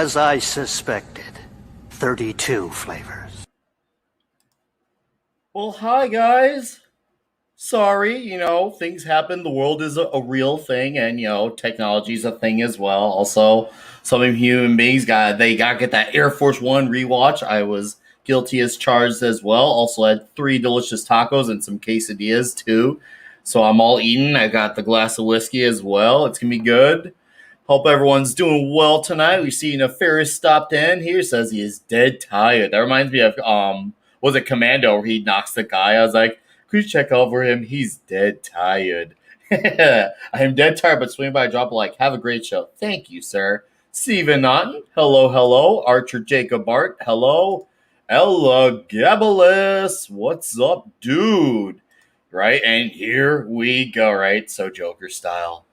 As I suspected, 32 flavors. Well, hi guys. Sorry, things happen. The world is a real thing, and technology is a thing as well. Also, some human beings got to get that Air Force One rewatch. I was guilty as charged as well. Also had 3 delicious tacos and some quesadillas too. So I'm all eaten. I got the glass of whiskey as well. It's gonna be good. Hope everyone's doing well tonight. We see Nefarious stopped in here. Says he is dead tired. That reminds me of was it Commando where he knocks the guy? I was like, could you check over him? He's dead tired. I am dead tired, but swing by, drop a like. Have a great show. Thank you, sir. Steven Naughton. Hello. Archer Jacob Bart. Hello. Ella Gabalis. What's up, dude? Right, and here we go, right? So Joker style.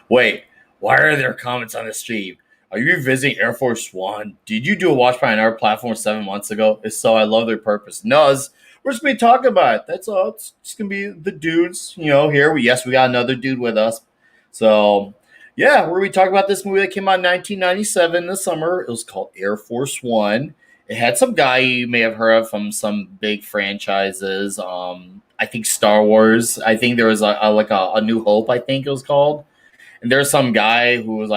Wait, why are there comments on the stream? Are you revisiting Air Force One? Did you do a watch by on our platform 7 months ago? If so, I love their purpose. No, we're just going to be talking about it. That's all. It's just going to be the dudes, here. We got another dude with us. So, yeah, we're going to be talking about this movie that came out in 1997 in the summer. It was called Air Force One. It had some guy you may have heard of from some big franchises. I think Star Wars. I think there was a New Hope, I think it was called. And there's some guy who was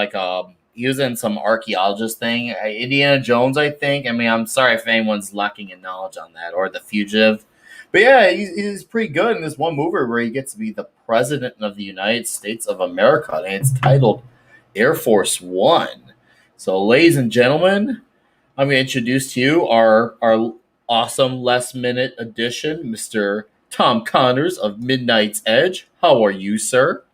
he was in some archaeologist thing. Indiana Jones, I think. I mean, I'm sorry if anyone's lacking in knowledge on that, or The Fugitive. But yeah, he's pretty good in this one movie where he gets to be the president of the United States of America. And it's titled Air Force One. So, ladies and gentlemen, I'm going to introduce to you our awesome last minute addition, Mr. Tom Connors of Midnight's Edge. How are you, sir?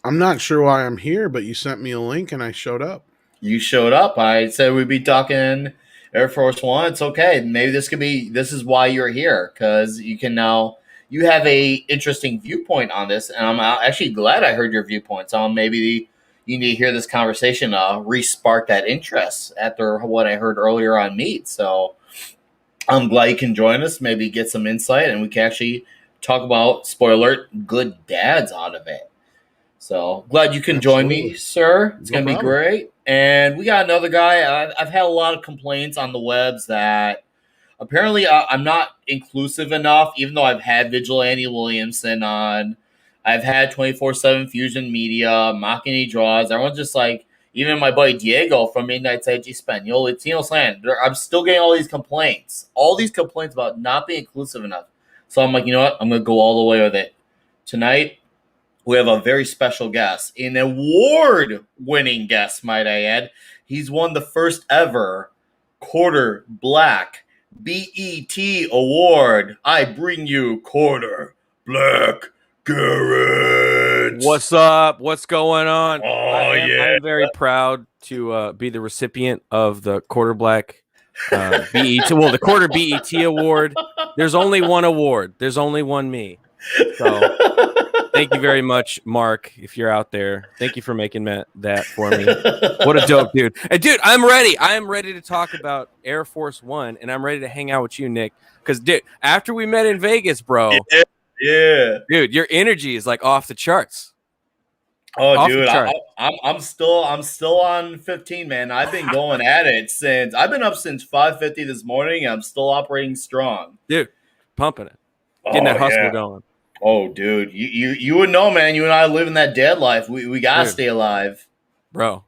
I'm not sure why I'm here, but you sent me a link and I showed up. You showed up. I said we'd be talking Air Force One. It's okay. Maybe this is why you're here, because you have a interesting viewpoint on this, and I'm actually glad I heard your viewpoint. So maybe you need to hear this conversation re-spark that interest after what I heard earlier on Meet. So I'm glad you can join us, maybe get some insight, and we can actually talk about, spoiler alert, good dads out of it. So glad you can join me, sir. It's going to be great. And we got another guy. I've had a lot of complaints on the webs that apparently I'm not inclusive enough, even though I've had Vigilante Williamson on. I've had 24/7 Fusion Media, Machini Draws. Everyone's just even my buddy Diego from Midnight's Edge Espanol, Latino Slant. I'm still getting all these complaints. All these complaints about not being inclusive enough. So I'm like, you know what? I'm going to go all the way with it. Tonight, we have a very special guest, an award-winning guest, might I add. He's won the first ever Quarter Black BET Award. I bring you Quarter Black Garrett. What's up? What's going on? I'm very proud to be the recipient of the Quarter Black BET. Well, the Quarter BET Award. There's only one award. There's only one me. So thank you very much, Mark, if you're out there. Thank you for making that for me. What a dope dude. And dude, I'm ready. I am ready to talk about Air Force One, and I'm ready to hang out with you, Nick. Because, dude, after we met in Vegas, bro. Yeah. Dude, your energy is off the charts. Oh, dude, I'm still on 15, man. I've been going at it I've been up since 5:50 this morning. I'm still operating strong. Dude, pumping it. Getting that hustle going. Oh, dude, you would know, man. You and I live in that dad life. We gotta stay alive, bro.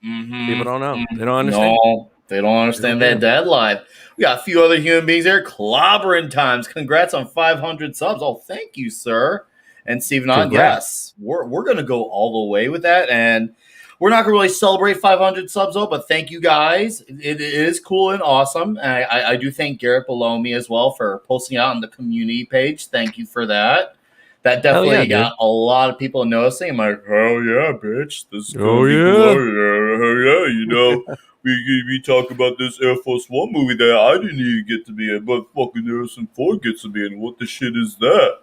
Mm-hmm. People don't know. They don't understand. No, they don't understand that dad life. We got a few other human beings there. Clobbering times. Congrats on 500 subs. Oh, thank you, sir. And Steven, yes, we're gonna go all the way with that, and we're not gonna really celebrate 500 subs though. But thank you guys. It is cool and awesome. And I do thank Garrett below me as well for posting out on the community page. Thank you for that. That definitely got a lot of people noticing. I'm like, hell yeah, bitch. This is hell yeah. We talk about this Air Force One movie that I didn't even get to be in, but fucking Harrison Ford gets to be in. What the shit is that?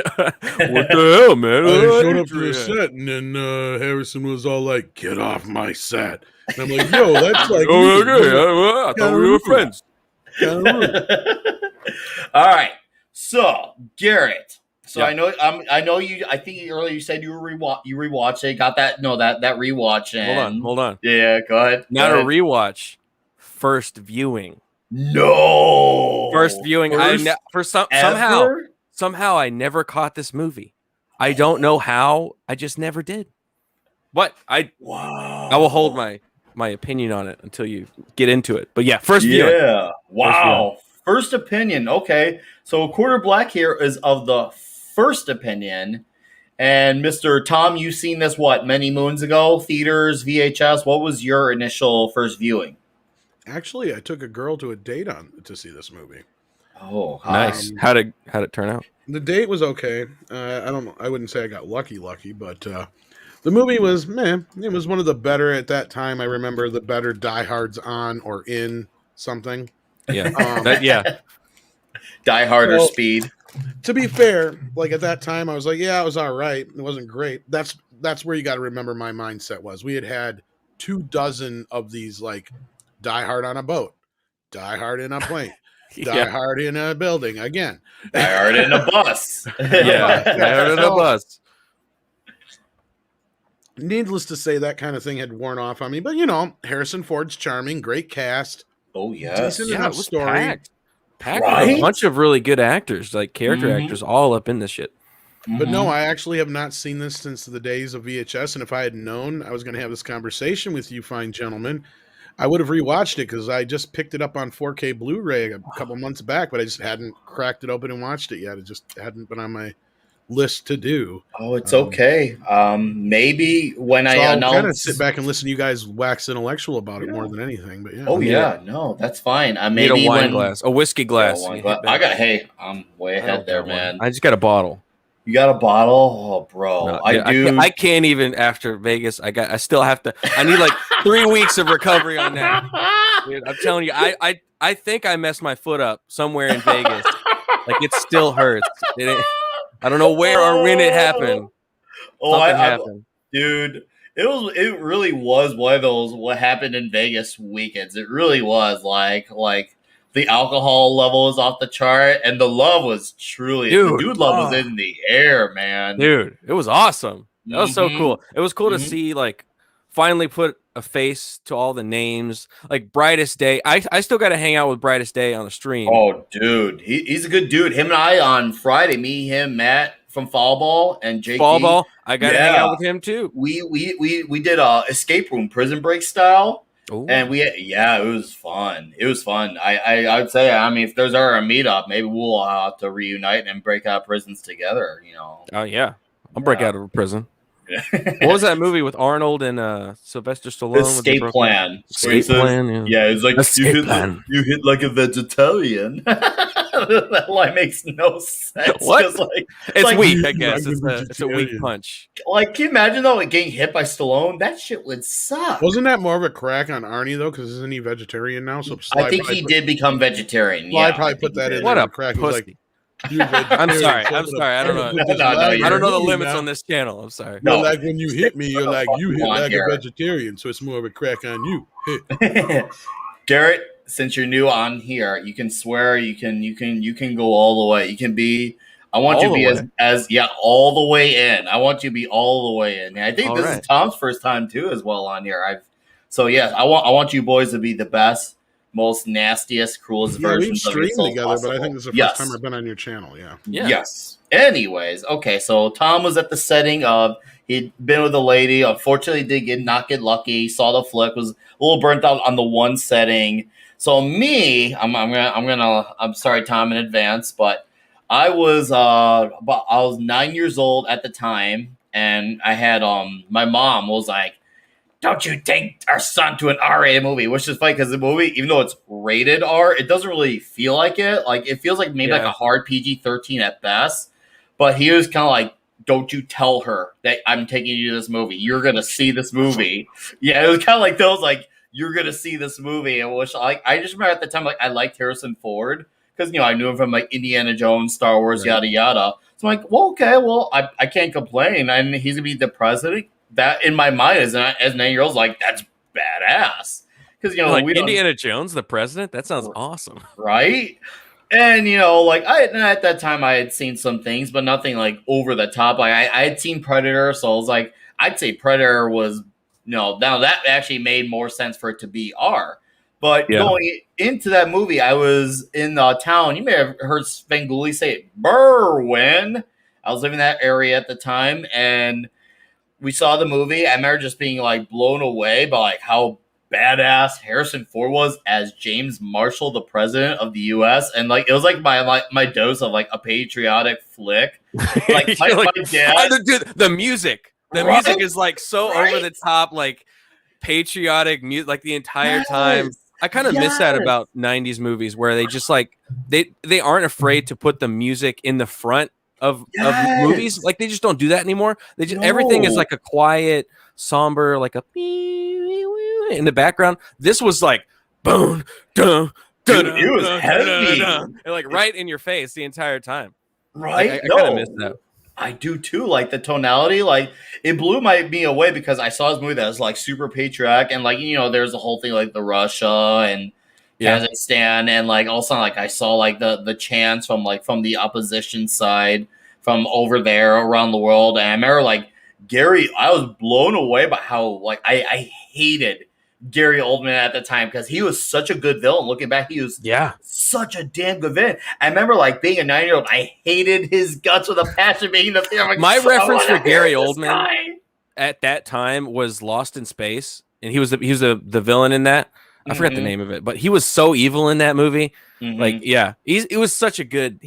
What the hell, man? I showed up to the set, and then Harrison was all like, "Get off my set." And I'm like, "Yo, that's like, I thought we were friends." All right, so Garrett, So Yeah. I know you. I think earlier you said you rewatched it. Got that? No, that rewatch. And Hold on. Yeah, go ahead. Not go a ahead. rewatch. First viewing. No. First viewing. Somehow I never caught this movie. I don't know how. I just never did. But I will hold my opinion on it until you get into it. But yeah, first viewing. Yeah. Wow. First opinion. Okay. So Quarter Black here is of the first opinion. And Mr. Tom, you've seen this many moons ago? Theaters, VHS. What was your initial first viewing? Actually, I took a girl to a date to see this movie. Oh, Nice. How'd it turn out? The date was okay. I wouldn't say I got lucky, but the movie was meh. It was one of the better at that time. I remember the better diehards on or in something. Yeah. Die Hard or Speed. To be fair, like at that time, I was like, yeah, it was all right. It wasn't great. That's where you got to remember my mindset was. We had 24 of these like Die Hard on a boat, Die Hard in a plane, Die Hard in a building again, Die Hard in a bus. Yeah, Die Hard in a bus. Needless to say, that kind of thing had worn off on me. But Harrison Ford's charming, great cast. Oh yes, decent enough it was story. Packed Right? with a bunch of really good actors, like character actors, all up in this shit. But no, I actually have not seen this since the days of VHS. And if I had known I was going to have this conversation with you fine gentlemen, I would have rewatched it because I just picked it up on 4K Blu-ray a couple months back, but I just hadn't cracked it open and watched it yet. It just hadn't been on my list to do. Oh, it's okay. Maybe when So I I'll announce, kind of sit back and listen to you guys wax intellectual about it more than anything. But yeah. Oh yeah, no, that's fine. Need Maybe a wine when glass, a whiskey glass. wine You glass. hit that. I got. Hey, I'm way I ahead don't there, got one. man. I just got a bottle. You got a bottle? Oh, bro, No, I do. I can't even after Vegas. I still have to. I need like 3 weeks of recovery on that. Dude, I'm telling you, I think I messed my foot up somewhere in Vegas. Like it still hurts. I don't know where or when it happened. Oh, Something happened. Dude, it really was one of those what happened in Vegas weekends. It really was like the alcohol level was off the chart and the love was truly the dude love was in the air, man. Dude, it was awesome. That was so Mhm. cool. It was cool to Mhm. see like finally put a face to all the names. Like Brightest Day. I still got to hang out with Brightest Day on the stream. Oh, dude, he's a good dude. Him and I on Friday, me, him, Matt from Fall Ball, and Jake. Fall Ball. I got to hang Yeah. out with him too. We did a escape room, Prison Break style. Ooh. And it was fun. It was fun. I'd say, I mean, if there's ever a meetup, maybe we'll have to reunite and break out of prisons together. Oh yeah, I'll break out of prison. What was that movie with Arnold and Sylvester Stallone? with the Escape broken- Plan. Escape Where he says- Plan. Yeah, it's like Escape Plan. you hit like a vegetarian. That line makes no sense. What? 'Cause, like, It's like- weak, I guess. Like a It's a weak vegetarian. punch. Like, can you imagine though, like, getting hit by Stallone? That shit would suck. Wasn't that more of a crack on Arnie though? Because isn't he vegetarian now? So Sly I think probably he put- did become vegetarian. Well, I Yeah, probably think put he that did. in What there. a Crack was like, pussy. dude, I'm vegetarian, sorry. so I'm the- sorry. I don't know. No, no, I don't know the you limits now. on this channel. I'm sorry. No. You're like when you hit me, you're like you hit on like here. a vegetarian, so it's more of a crack on you. Garrett, since you're new on here, you can swear, you can go all the way. You can be. I want All you to be the as all the way in. I want you to be all the way in. And I think All this right. is Tom's first time too, as well on here. So yes, I want you boys to be the best, most nastiest, cruelest Yeah, we've versions of streamed yourselves together, but I possible. think this is the Yes. first time I've been on your channel. Yeah. Yeah. Yes. Anyways, okay, so Tom was at the setting of he'd been with a lady. Unfortunately, did not get lucky. Saw the flick, was a little burnt out on the one setting. So me, I'm sorry, Tom, in advance, but I was I was 9 years old at the time, and I had my mom was like, "Don't you take our son to an R-rated movie?" Which is funny because the movie, even though it's rated R, it doesn't really feel like it. Like it feels like maybe like Yeah. a hard PG-13 at best. But he was kind of like, "Don't you tell her that I'm taking you to this movie. You're gonna see this movie." Yeah, it was kind of like those like you're gonna see this movie. And which I just remember at the time like I liked Harrison Ford because I knew him from like Indiana Jones, Star Wars, Right. yada yada. So I'm like, well, okay, well I can't complain, and he's gonna be the president. That in my mind as 9-year-olds, like that's badass because Like we don't Indiana Jones, the president. That sounds awesome. right. And you know, like at that time I had seen some things, but nothing like over the top. Like I had seen Predator, so I was like, I'd say Predator was now that actually made more sense for it to be R. But Yeah. going into that movie, I was in the town. You may have heard Svengoolie say it, Berwyn. I was living in that area at the time, and we saw the movie. I remember just being like blown away by like how badass Harrison Ford was as James Marshall, the president of the U.S. And like it was like my dose of like a patriotic flick. Like my, You're like, my dad, dude, the music is like so Right? over the top, like patriotic music, like the entire time. Yes. I kind of miss that Yes. about 90s movies where they just like they aren't afraid to put the music in the front of movies. Yes. Like they just don't do that anymore. They just everything is No. like a quiet, somber, like a in the background. This was like boom, dun, Dude, dun, it was dun, heavy. dun, and like right in your face the entire time. Right? Like, I kind of miss that. I do too. Like the tonality, like it blew me away because I saw this movie that was like super patriotic, and like you know, there's a whole thing like the Russia and Yeah. Kazakhstan, and like also like I saw like the chants from the opposition side from over there around the world, and I remember like Gary, I was blown away by how like I hated Gary Oldman at the time because he was such a good villain. Looking back, he was Yeah. such a damn good villain. I remember like being a 9-year-old, I hated his guts with a passion. Being the thing, I'm like, My "I reference wanna for Gary hear this Oldman guy." at that time was Lost in Space, and he was the villain in that. I forgot the Mhm. name of it, but he was so evil in that movie. Mhm. Like, yeah, he's such a good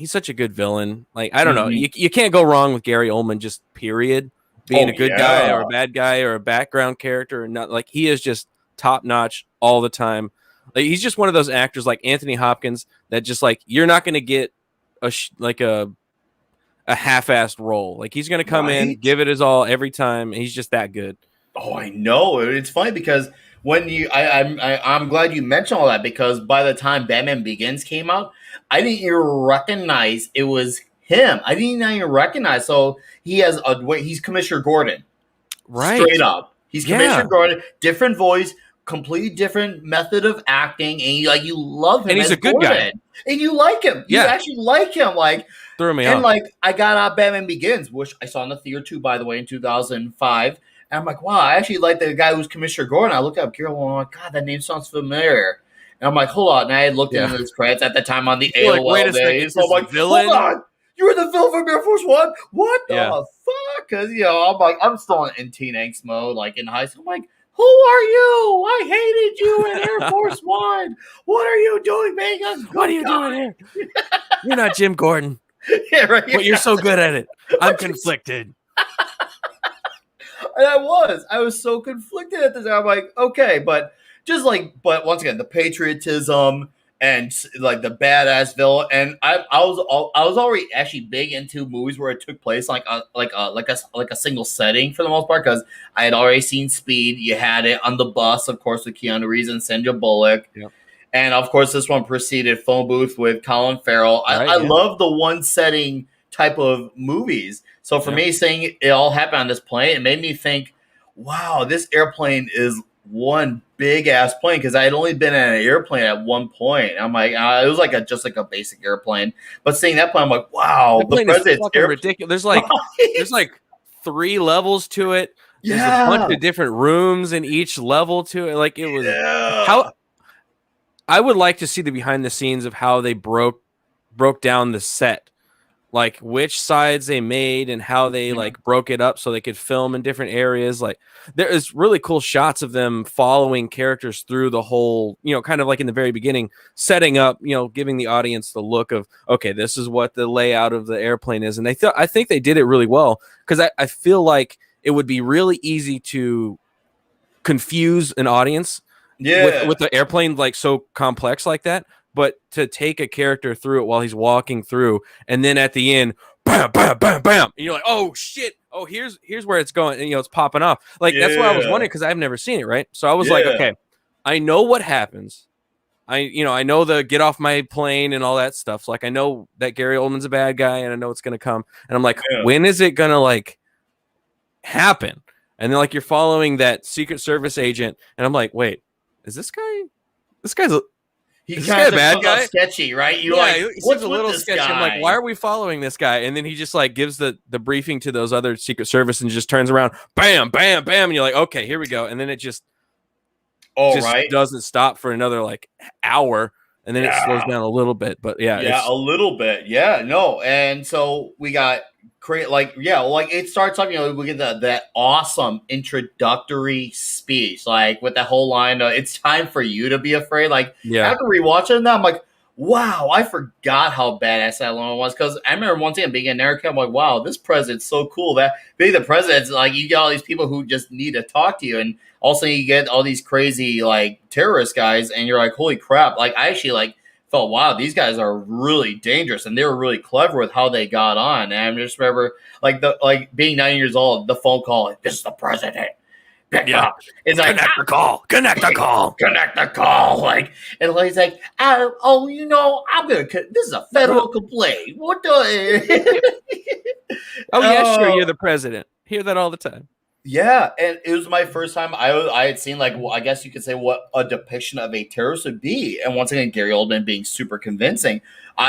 villain. Like, I don't know, Mhm. you can't go wrong with Gary Oldman. Just period, being Oh, a good guy or yeah. a bad guy or a background character, or not. Like, he is just top notch all the time. Like, he's just one of those actors like Anthony Hopkins that just like you're not going to get a half-assed role. Like he's going to come in, Right? give it his all every time. And he's just that good. Oh, I know. It's funny because when I'm glad you mentioned all that because by the time Batman Begins came out, I didn't even recognize it was him. I didn't even recognize. So he's Commissioner Gordon. Right. Straight up. He's Yeah. Commissioner Gordon, different voice, completely different method of acting, and you love him. And he's as a good Gordon. guy. And you like him. You Yeah. actually like him. Like Threw me and off. like I got out Batman Begins, which I saw in the theater too, by the way, in 2005. And I'm like, wow, I actually like the guy who's Commissioner Gordon. I looked up Carol and I'm like, God, that name sounds familiar. And I'm like, hold on. And I had looked Yeah. into his credits at the time on the You're like, AOL wait a second, days. So I'm this like, villain? hold on. You were the villain from Air Force One? What the Yeah. fuck? Because, I'm like, I'm still in teen angst mode, like in high school. I'm like, who are you? I hated you in Air Force One. What are you doing, being a good What are you guy? doing here? You're not Jim Gordon, Yeah, right. but you're so good at it. I'm conflicted. And I was so conflicted at this. I'm like, okay, but once again, the patriotism and like the badass villain, and I was already actually big into movies where it took place like a single setting for the most part because I had already seen Speed. You had it on the bus, of course, with Keanu Reeves and Sandra Bullock. Yep. And of course, this one preceded Phone Booth with Colin Farrell. Right, I yeah. love the one setting type of movies. So for Yeah. me, seeing it all happen on this plane, it made me think, wow, this airplane is one big ass plane because I had only been in an airplane at one point. I'm like, it was like just like a basic airplane. But seeing that plane, I'm like, wow, The plane is president's fucking airplane. ridiculous. There's like 3 levels to it. There's Yeah. a bunch of different rooms in each level to it. Like it was Yeah. how I would like to see the behind the scenes of how they broke down the set, like which sides they made and how they Mhm. like broke it up so they could film in different areas. Like there is really cool shots of them following characters through the whole, kind of like in the very beginning, setting up, giving the audience the look of, okay, this is what the layout of the airplane is. And I think they did it really well because I feel like it would be really easy to confuse an audience Yeah. with the airplane like so complex like that, but to take a character through it while he's walking through, and then at the end, bam, bam, bam, bam, and you're like, oh shit, oh here's where it's going, and it's popping off. Like that's why I was Yeah. wondering because I've never seen it, right? So I was like, Yeah. okay, I know what happens. I know the get off my plane and all that stuff. So like I know that Gary Oldman's a bad guy, and I know it's gonna come, and I'm like, Yeah. when is it gonna like happen? And then like you're following that Secret Service agent, and I'm like, wait, is this guy's he Is this kind guy a of bad guy? sketchy, right? You're Yeah, like, he what's seems a with little this sketchy. guy? I'm like, why are we following this guy? And then he just like gives the briefing to those other Secret Service and just turns around, bam, bam, bam, and you're like, okay, here we go. And then it just Right. doesn't stop for another like hour, and then it slows Yeah. down a little bit. But yeah, Yeah, it's a little bit. Yeah, no. And so we got create like it starts off, we get that awesome introductory speech, like with that whole line of it's time for you to be afraid. Like yeah, after rewatching that, I'm like, wow, I forgot how badass that line was. Cause I remember once again being in America, I'm like, wow, this president's so cool. That being the president's like you get all these people who just need to talk to you, and also you get all these crazy like terrorist guys, and you're like, holy crap. Like I actually like felt, wow, these guys are really dangerous, and they were really clever with how they got on. And I just remember like being 9 years old, the phone call, like, this is the president. Pick up. It's like connect the call, connect the call. connect the call. Like, and he's like, I'm gonna. This is a federal complaint. What the? Oh yeah, sure, you're the president. Hear that all the time. Yeah, and it was my first time I had seen like I guess you could say what a depiction of a terrorist would be, and once again Gary Oldman being super convincing.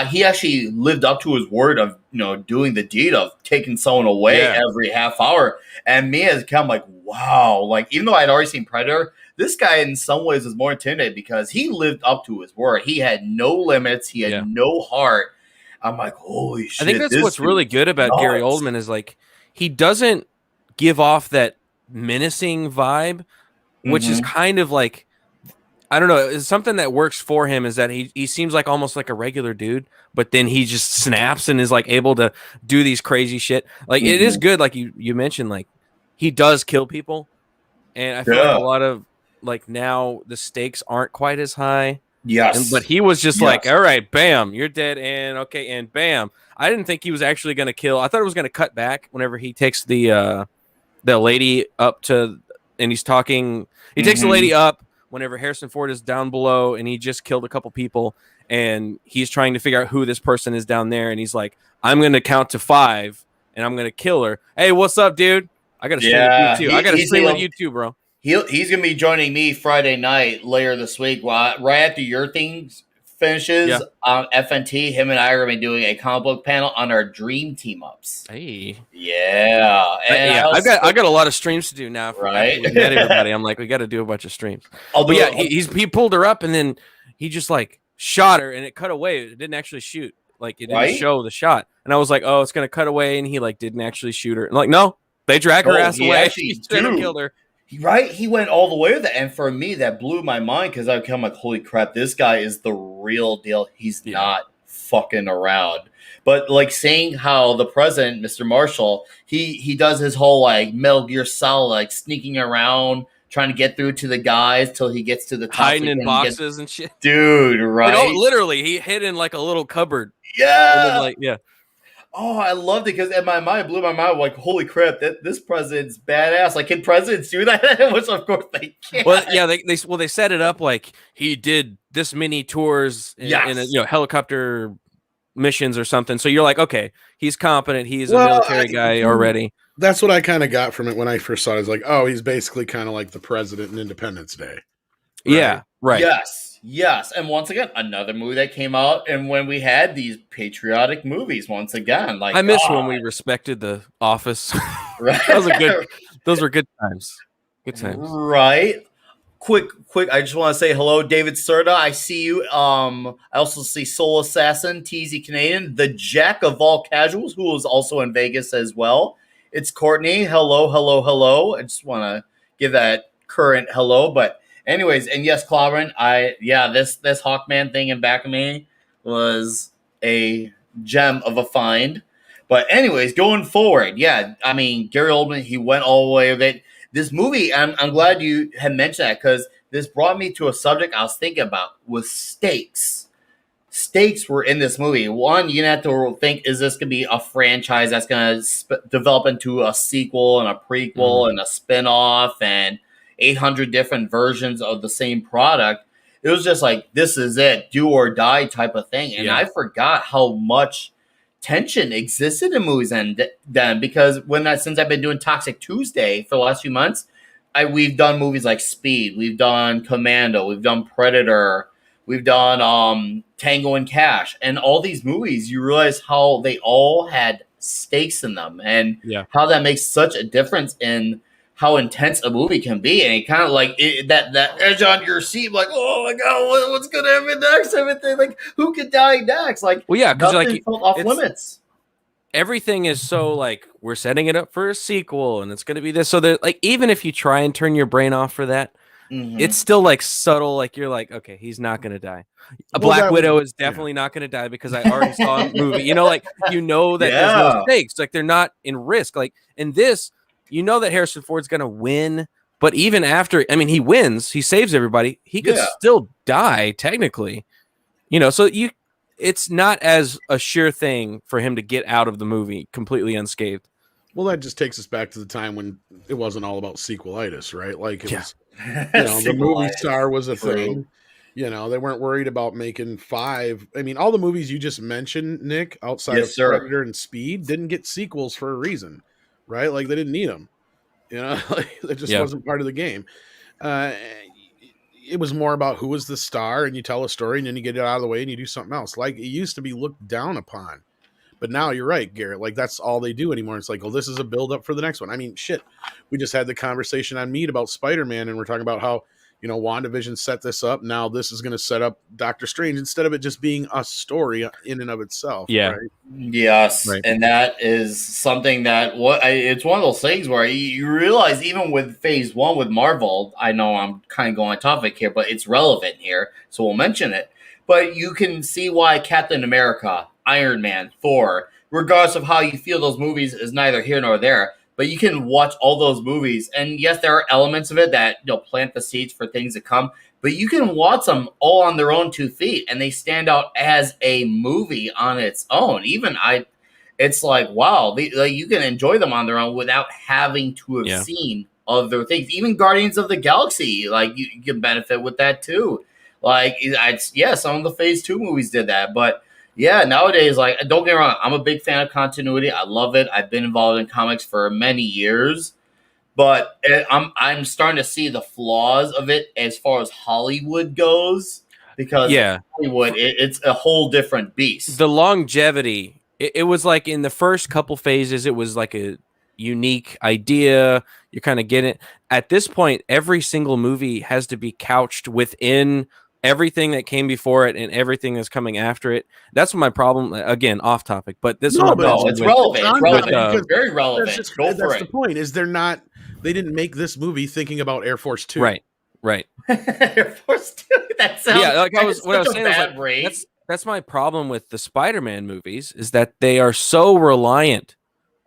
He actually lived up to his word of doing the deed of taking someone away every half hour, and me as kind of like wow, like even though I'd already seen Predator, this guy in some ways was more intimidated because he lived up to his word. He had no limits, he had no heart. I'm like, holy shit! I think that's what's really good about Gary Oldman is like he doesn't give off that menacing vibe, which is kind of like, I don't know, it's something that works for him is that he seems like almost like a regular dude, but then he just snaps and is like able to do these crazy shit. Like it is good, like you mentioned, like he does kill people, and I feel like a lot of like now the stakes aren't quite as high. Yes, but he was just like, all right, bam, you're dead, and okay, and bam. I didn't think he was actually going to kill. I thought it was going to cut back whenever he takes the lady up to, and he's talking. He takes the lady up whenever Harrison Ford is down below, and he just killed a couple people, and he's trying to figure out who this person is down there, and he's like, I'm going to count to 5, and I'm going to kill her. Hey, what's up, dude? I got to stream with you too. I got to stream with you too, bro. He's gonna be joining me Friday night later this week. Right after your thing finishes on FNT, him and I are gonna be doing a comic book panel on our dream team ups. Hey, and I got a lot of streams to do now. Right, we met everybody. I'm like, we got to do a bunch of streams. He pulled her up and then he just like shot her and it cut away. It didn't actually shoot. Like it didn't show the shot. And I was like, oh, it's gonna cut away, and he like didn't actually shoot her. And like, no, they drag her ass away. He killed her. Right, he went all the way to that, and for me, that blew my mind because I become like, "Holy crap, this guy is the real deal. He's not fucking around." But like saying how the president, Mr. Marshall, he does his whole like Metal Gear Solid, like sneaking around, trying to get through to the guys till he gets to the top, hiding in boxes and shit. Dude, right? Like, literally, he hid in like a little cupboard. Yeah, then, Oh, I loved it because in my mind, it blew my mind. Like, holy crap, this president's badass. Like, can presidents do that? Which, of course, they can't. Well, yeah, they set it up like he did this many tours in helicopter missions or something. So you're like, okay, he's competent. He's a military guy already. That's what I kind of got from it when I first saw it. I was like, oh, he's basically kind of like the president in Independence Day. Right? Yeah, right. Yes. And once again, another movie that came out, and when we had these patriotic movies, once again, like I miss when we respected the office. Right. Those were good times. Good times. Right. Quick, I just want to say hello, David Serta. I see you. I also see Soul Assassin, TZ Canadian, the Jack of all casuals, who is also in Vegas as well. It's Courtney. Hello. I just want to give that current hello, but anyways, and yes, Clobbering, this Hawkman thing in back of me was a gem of a find. But anyways, going forward, I mean, Gary Oldman, he went all the way with it. This movie, I'm glad you had mentioned that because this brought me to a subject I was thinking about with stakes. Stakes were in this movie. One, you have to think, is this going to be a franchise that's going to develop into a sequel and a prequel and a spinoff and 800 different versions of the same product? It was just like, this is it, do or die type of thing. And I forgot how much tension existed in movies then, because since I've been doing Toxic Tuesday for the last few months, we've done movies like Speed, we've done Commando, we've done Predator, We've done Tango and Cash, and all these movies. You realize how they all had stakes in them, and Yeah. how that makes such a difference in how intense a movie can be, and it kind of like that edge on your seat, like, oh my god, what's gonna happen next? Everything, like, who could die next? Like, Well, yeah, because nothing like felt off it's- limits. everything is so like we're setting it up for a sequel, and it's going to be this. So that like even if you try and turn your brain off for that, Mhm. it's still like subtle. Like you're like, okay, he's not going to die. A Well, Black that Widow was- is definitely not going to die because I already saw a movie. You know, like that there's Yeah. no stakes. Like they're not in risk. Like in this, you know that Harrison Ford's going to win. But even after, I mean, he wins, he saves everybody. He could Yeah. still die technically. You know, so it's not as a sure thing for him to get out of the movie completely unscathed. Well, that just takes us back to the time when it wasn't all about sequelitis, right? Like it Yeah. was, the movie Civilized. star was a True. thing. They weren't worried about making 5. I mean, all the movies you just mentioned, Nick, outside Yes, of sir. Predator and Speed, didn't get sequels for a reason, right? Like they didn't need them. Like, that just Yeah. wasn't part of the game. It was more about who was the star, and you tell a story, and then you get it out of the way, and you do something else. Like it used to be looked down upon. But now you're right, Garrett. Like that's all they do anymore. It's like, well, this is a build up for the next one. I mean, shit. We just had the conversation on Meet about Spider-Man, and we're talking about how WandaVision set this up. Now this is going to set up Doctor Strange instead of it just being a story in and of itself. Yeah. Right? Yes, Right. and that is something that it's one of those things where you realize even with Phase 1 with Marvel, I know I'm kind of going on topic here, but it's relevant here, so we'll mention it. But you can see why Captain America, Iron Man, Thor, regardless of how you feel those movies, is neither here nor there. But you can watch all those movies, and yes, there are elements of it that plant the seeds for things to come. But you can watch them all on their own 2 feet, and they stand out as a movie on its own. It's like, wow, you can enjoy them on their own without having to have Yeah. seen other things. Even Guardians of the Galaxy, like you can benefit with that too. Like, some of the Phase 2 movies did that, but yeah, nowadays, like, don't get me wrong, I'm a big fan of continuity. I love it. I've been involved in comics for many years, but I'm starting to see the flaws of it as far as Hollywood goes, because Yeah. Hollywood, it's a whole different beast. The longevity, it was like in the first couple phases, it was like a unique idea. You kind of get it. At this point, every single movie has to be couched within everything that came before it and everything that's coming after it. That's my problem. Again, off topic, but this No, one. but No, it's with- relevant. It's with, relevant. because Very relevant. that's just- Go for that's the it. point. Is they didn't make this movie thinking about Air Force 2. Right. Air Force 2. That sounds Yeah, like what I was such a saying was bad like, rate. that's my problem with the Spider-Man movies is that they are so reliant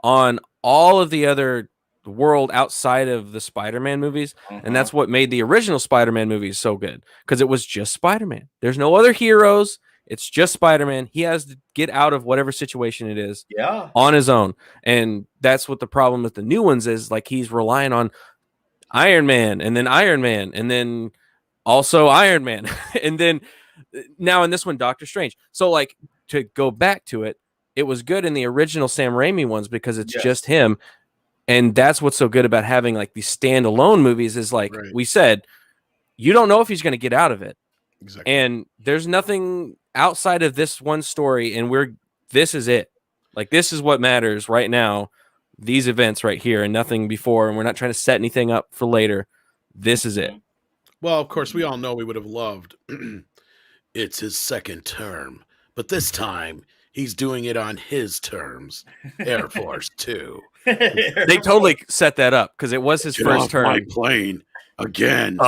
on all of the other world outside of the Spider-Man movies, and that's what made the original Spider-Man movies so good because it was just Spider-Man. There's no other heroes. It's just Spider-Man. He has to get out of whatever situation it is Yeah. on his own, and that's what the problem with the new ones is. Like he's relying on Iron Man, and then also Iron Man, and then now in this one, Doctor Strange. So like to go back to it, it was good in the original Sam Raimi ones because it's Yes. just him. And that's what's so good about having like these standalone movies is like Right. we said, you don't know if he's going to get out of it. Exactly. And there's nothing outside of this one story. And this is it. Like, this is what matters right now. These events right here and nothing before. And we're not trying to set anything up for later. This is it. Well, of course, we all know we would have loved. It's his second term, but this time he's doing it on his terms. Air Force 2. They totally set that up because it was his Get first off term. my plane again.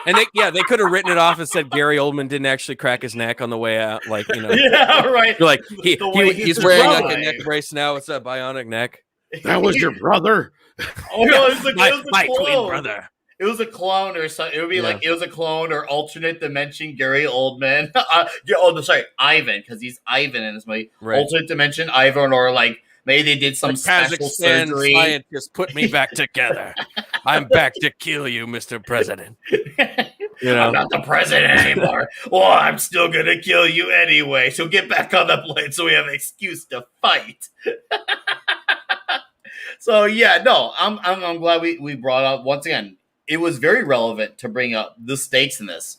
And they could have written it off and said Gary Oldman didn't actually crack his neck on the way out. Like, yeah, right. you're like, The way he's he's wearing like a alive. neck brace now. It's a bionic neck. That was your brother. Oh no, it was a My clone. twin brother. It was a clone or something. It would be Yeah. like it was a clone or alternate dimension Gary Oldman. Ivan, because he's Ivan in this movie. Right. Alternate dimension Ivan, or like maybe they did some Like special Kazakhstan surgery. scientists put me back together. I'm back to kill you, Mr. President. You know? I'm not the president anymore. Well, I'm still gonna kill you anyway. So get back on the plane so we have an excuse to fight. So yeah, no, I'm glad we brought up once again. It was very relevant to bring up the stakes in this.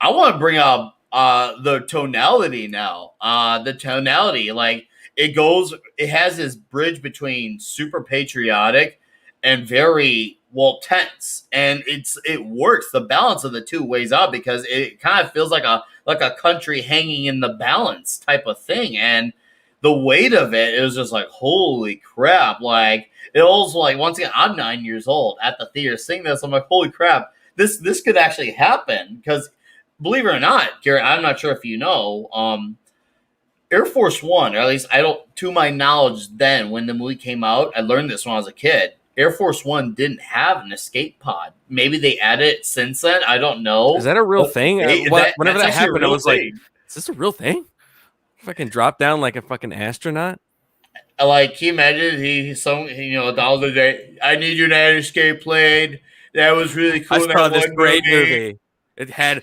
I want to bring up the tonality now. The tonality, like it has this bridge between super patriotic and very tense, and it works. The balance of the two weighs out because it kind of feels like a country hanging in the balance type of thing, and the weight of it was just like holy crap. Like it also like once again, I'm 9 years old at the theater seeing this. I'm like holy crap, this could actually happen because. Believe it or not, Garrett, I'm not sure if you know, Air Force One, or at least I don't, to my knowledge, then when the movie came out, I learned this when I was a kid. Air Force One didn't have an escape pod. Maybe they added it since then. I don't know. Is that a real thing? Whenever that happened, I was like, "Is this a real thing? If I can drop down like a fucking astronaut?" Like, can you imagine $1 a day. I need you to add an escape plane. That was really cool. I saw this great movie. It had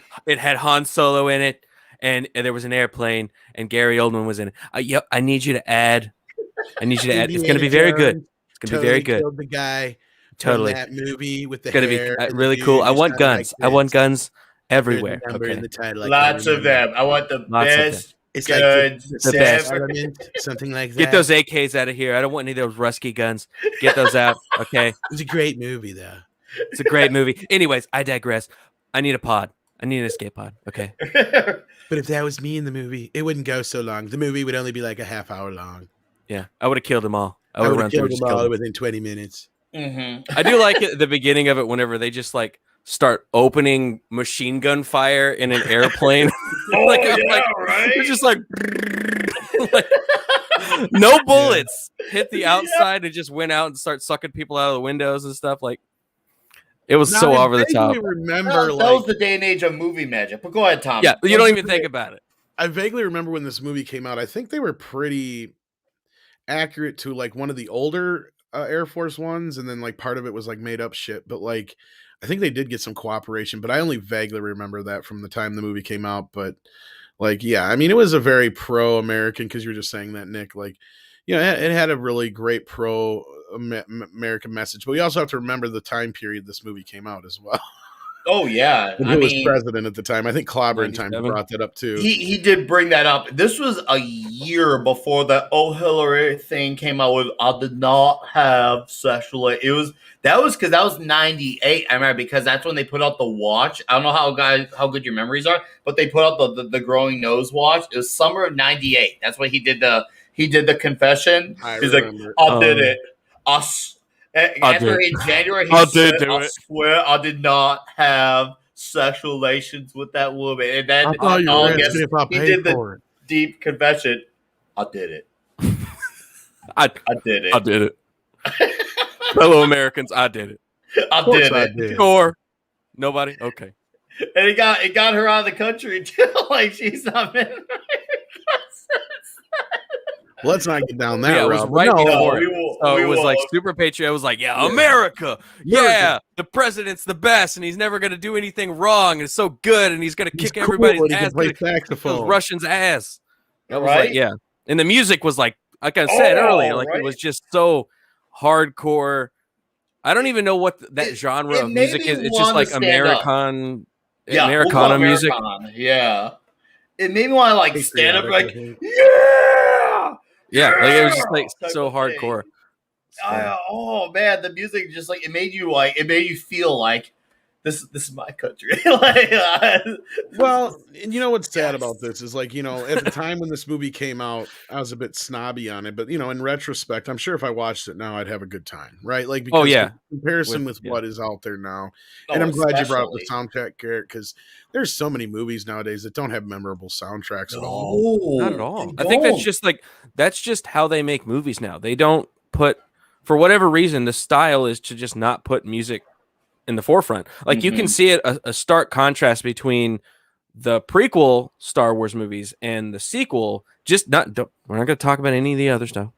Han Solo in it, and there was an airplane, and Gary Oldman was in it. Yep, I need you to add. It's going to be very good. It's going to be very good. Killed the guy. Totally. That movie with the it's going to be really cool. I want guns. I want guns everywhere. Okay. In the title, lots of them. I want the best. It's guns. Like the best. Something like that. Get those AKs out of here. I don't want any of those Rusky guns. Get those out. Okay. It's a great movie, though. It's a great movie. Anyways, I digress. I need a pod. I need an escape pod. Okay. But if that was me in the movie, it wouldn't go so long. The movie would only be like a half hour long. Yeah. I would have killed them all. I would have killed them all within 20 minutes. Mm-hmm. I do like it at the beginning of it whenever they just like start opening machine gun fire in an airplane. Right? It's just like no bullets hit the outside and just went out and start sucking people out of the windows and stuff. Like it was so over the top. That was the day and age of movie magic. But go ahead, Tom. Yeah, you don't even think about it. I vaguely remember when this movie came out. I think they were pretty accurate to like one of the older Air Force Ones, and then like part of it was like made up shit. But like I think they did get some cooperation, but I only vaguely remember that from the time the movie came out. But like, yeah, I mean, it was a very pro-American, because you were just saying that, Nick. Like, you know, it had a really great pro-American message. But we also have to remember the time period this movie came out as well. Oh, yeah. Who was president at the time? I think Clobber time brought that up, too. He did bring that up. This was a year before the Hillary thing came out with I did not have sexual. That was 98. I remember, because that's when they put out the watch. I don't know how good your memories are, but they put out the growing nose watch. It was summer of 98. That's when he did the confession. He's remember. like, I did it. In January, he said, I swear I did not have sexual relations with that woman. And then in August, he did the deep confession. I did it. I did it. I did it. Fellow Americans, I did it. I did it. Score. Nobody? Okay. And it got her out of the country too. Like, she's not been. Well, let's not get down that route. It was right before it. It was like super patriot. It was like, America. Yeah, the president's the best, and he's never going to do anything wrong. And it's so good, and he's going to kick everybody's ass. Play saxophone. Russians' ass. That was like, yeah. And the music was like I said earlier, like it was just so hardcore. I don't even know what that genre of music is. It's just like Americana music. Yeah. It made me want to like stand up like, yeah, like it was just like so hardcore. Oh man, the music just like it made you feel like this is my country. Well, and you know what's sad about this is, like, you know, at the time when this movie came out, I was a bit snobby on it, but you know, in retrospect, I'm sure if I watched it now, I'd have a good time, right? Like, because in comparison with what is out there now, and I'm glad you brought up the soundtrack, Garrett, because there's so many movies nowadays that don't have memorable soundtracks at all. Not at all. I think that's just how they make movies now. They don't put, for whatever reason, the style is to just not put music in the forefront. Like you can see it a stark contrast between the prequel Star Wars movies and the sequel. We're not going to talk about any of the other stuff.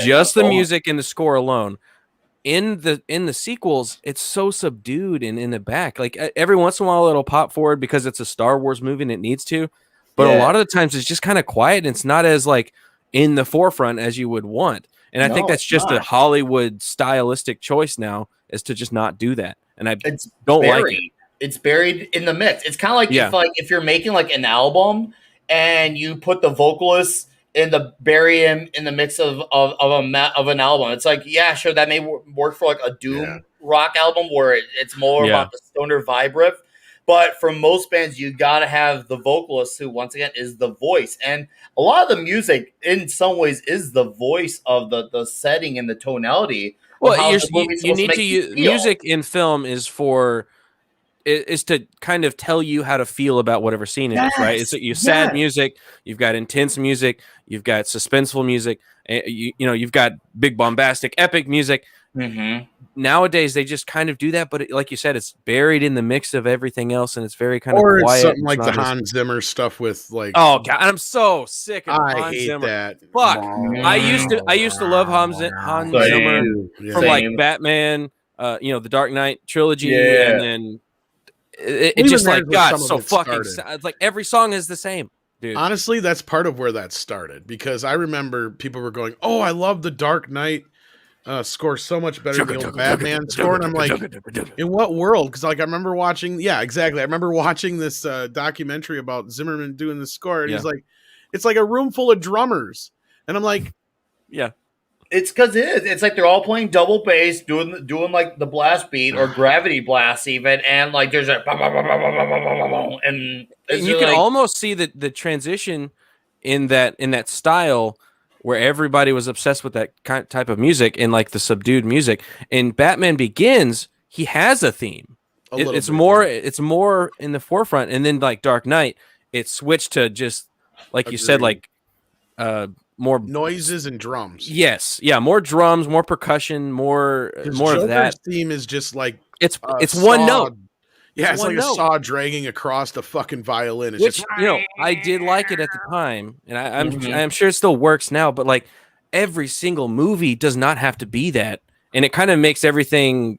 Just the music and the score alone. In the sequels, it's so subdued and in the back. Like every once in a while it'll pop forward because it's a Star Wars movie and it needs to. But a lot of the times it's just kind of quiet and it's not as like in the forefront as you would want. And I think that's just a Hollywood stylistic choice now, is to just not do that. And I don't like it. It's buried in the mix. It's kind of like if you're making like an album and you put the vocalists in the bury him in the mix of an album. It's like, yeah, sure, that may work for like a doom rock album where it's more about the stoner vibe riff. But for most bands, you gotta have the vocalist who, once again, is the voice. And a lot of the music, in some ways, is the voice of the setting and the tonality. Well, you need to use music in film is to kind of tell you how to feel about whatever scene it is, right? It's you sad music, you've got intense music, you've got suspenseful music, you've got big bombastic epic music. Mm-hmm. Nowadays they just kind of do that, but like you said, it's buried in the mix of everything else, and it's very kind or of quiet. It's something like the Hans Zimmer stuff with like. Oh God, I'm so sick of Hans hate Zimmer. That. Fuck, I used to love Hans Zimmer from like Batman, the Dark Knight trilogy, and then it just like God, so fucking. It's like every song is the same. Dude. Honestly, that's part of where that started, because I remember people were going, "Oh, I love the Dark Knight score so much better than the old Batman score," and I'm like, "In what world?" Because like I remember watching, exactly. I remember watching this documentary about Zimmerman doing the score, and he's like, "It's like a room full of drummers," and I'm like, "Yeah." It's because it is. It's like they're all playing double bass, doing like the blast beat or gravity blast even, and like there's a and you can almost see the transition in that style where everybody was obsessed with that type of music and like the subdued music. In Batman Begins, he has a theme. It's more in the forefront, and then like Dark Knight, it switched to just like you said, like more noises and drums. Yes, more drums, more percussion, more of that. Theme is just like it's one note. Yeah, it's like a saw dragging across the fucking violin. It's Which just, I did like it at the time, and I'm sure it still works now. But like every single movie does not have to be that, and it kind of makes everything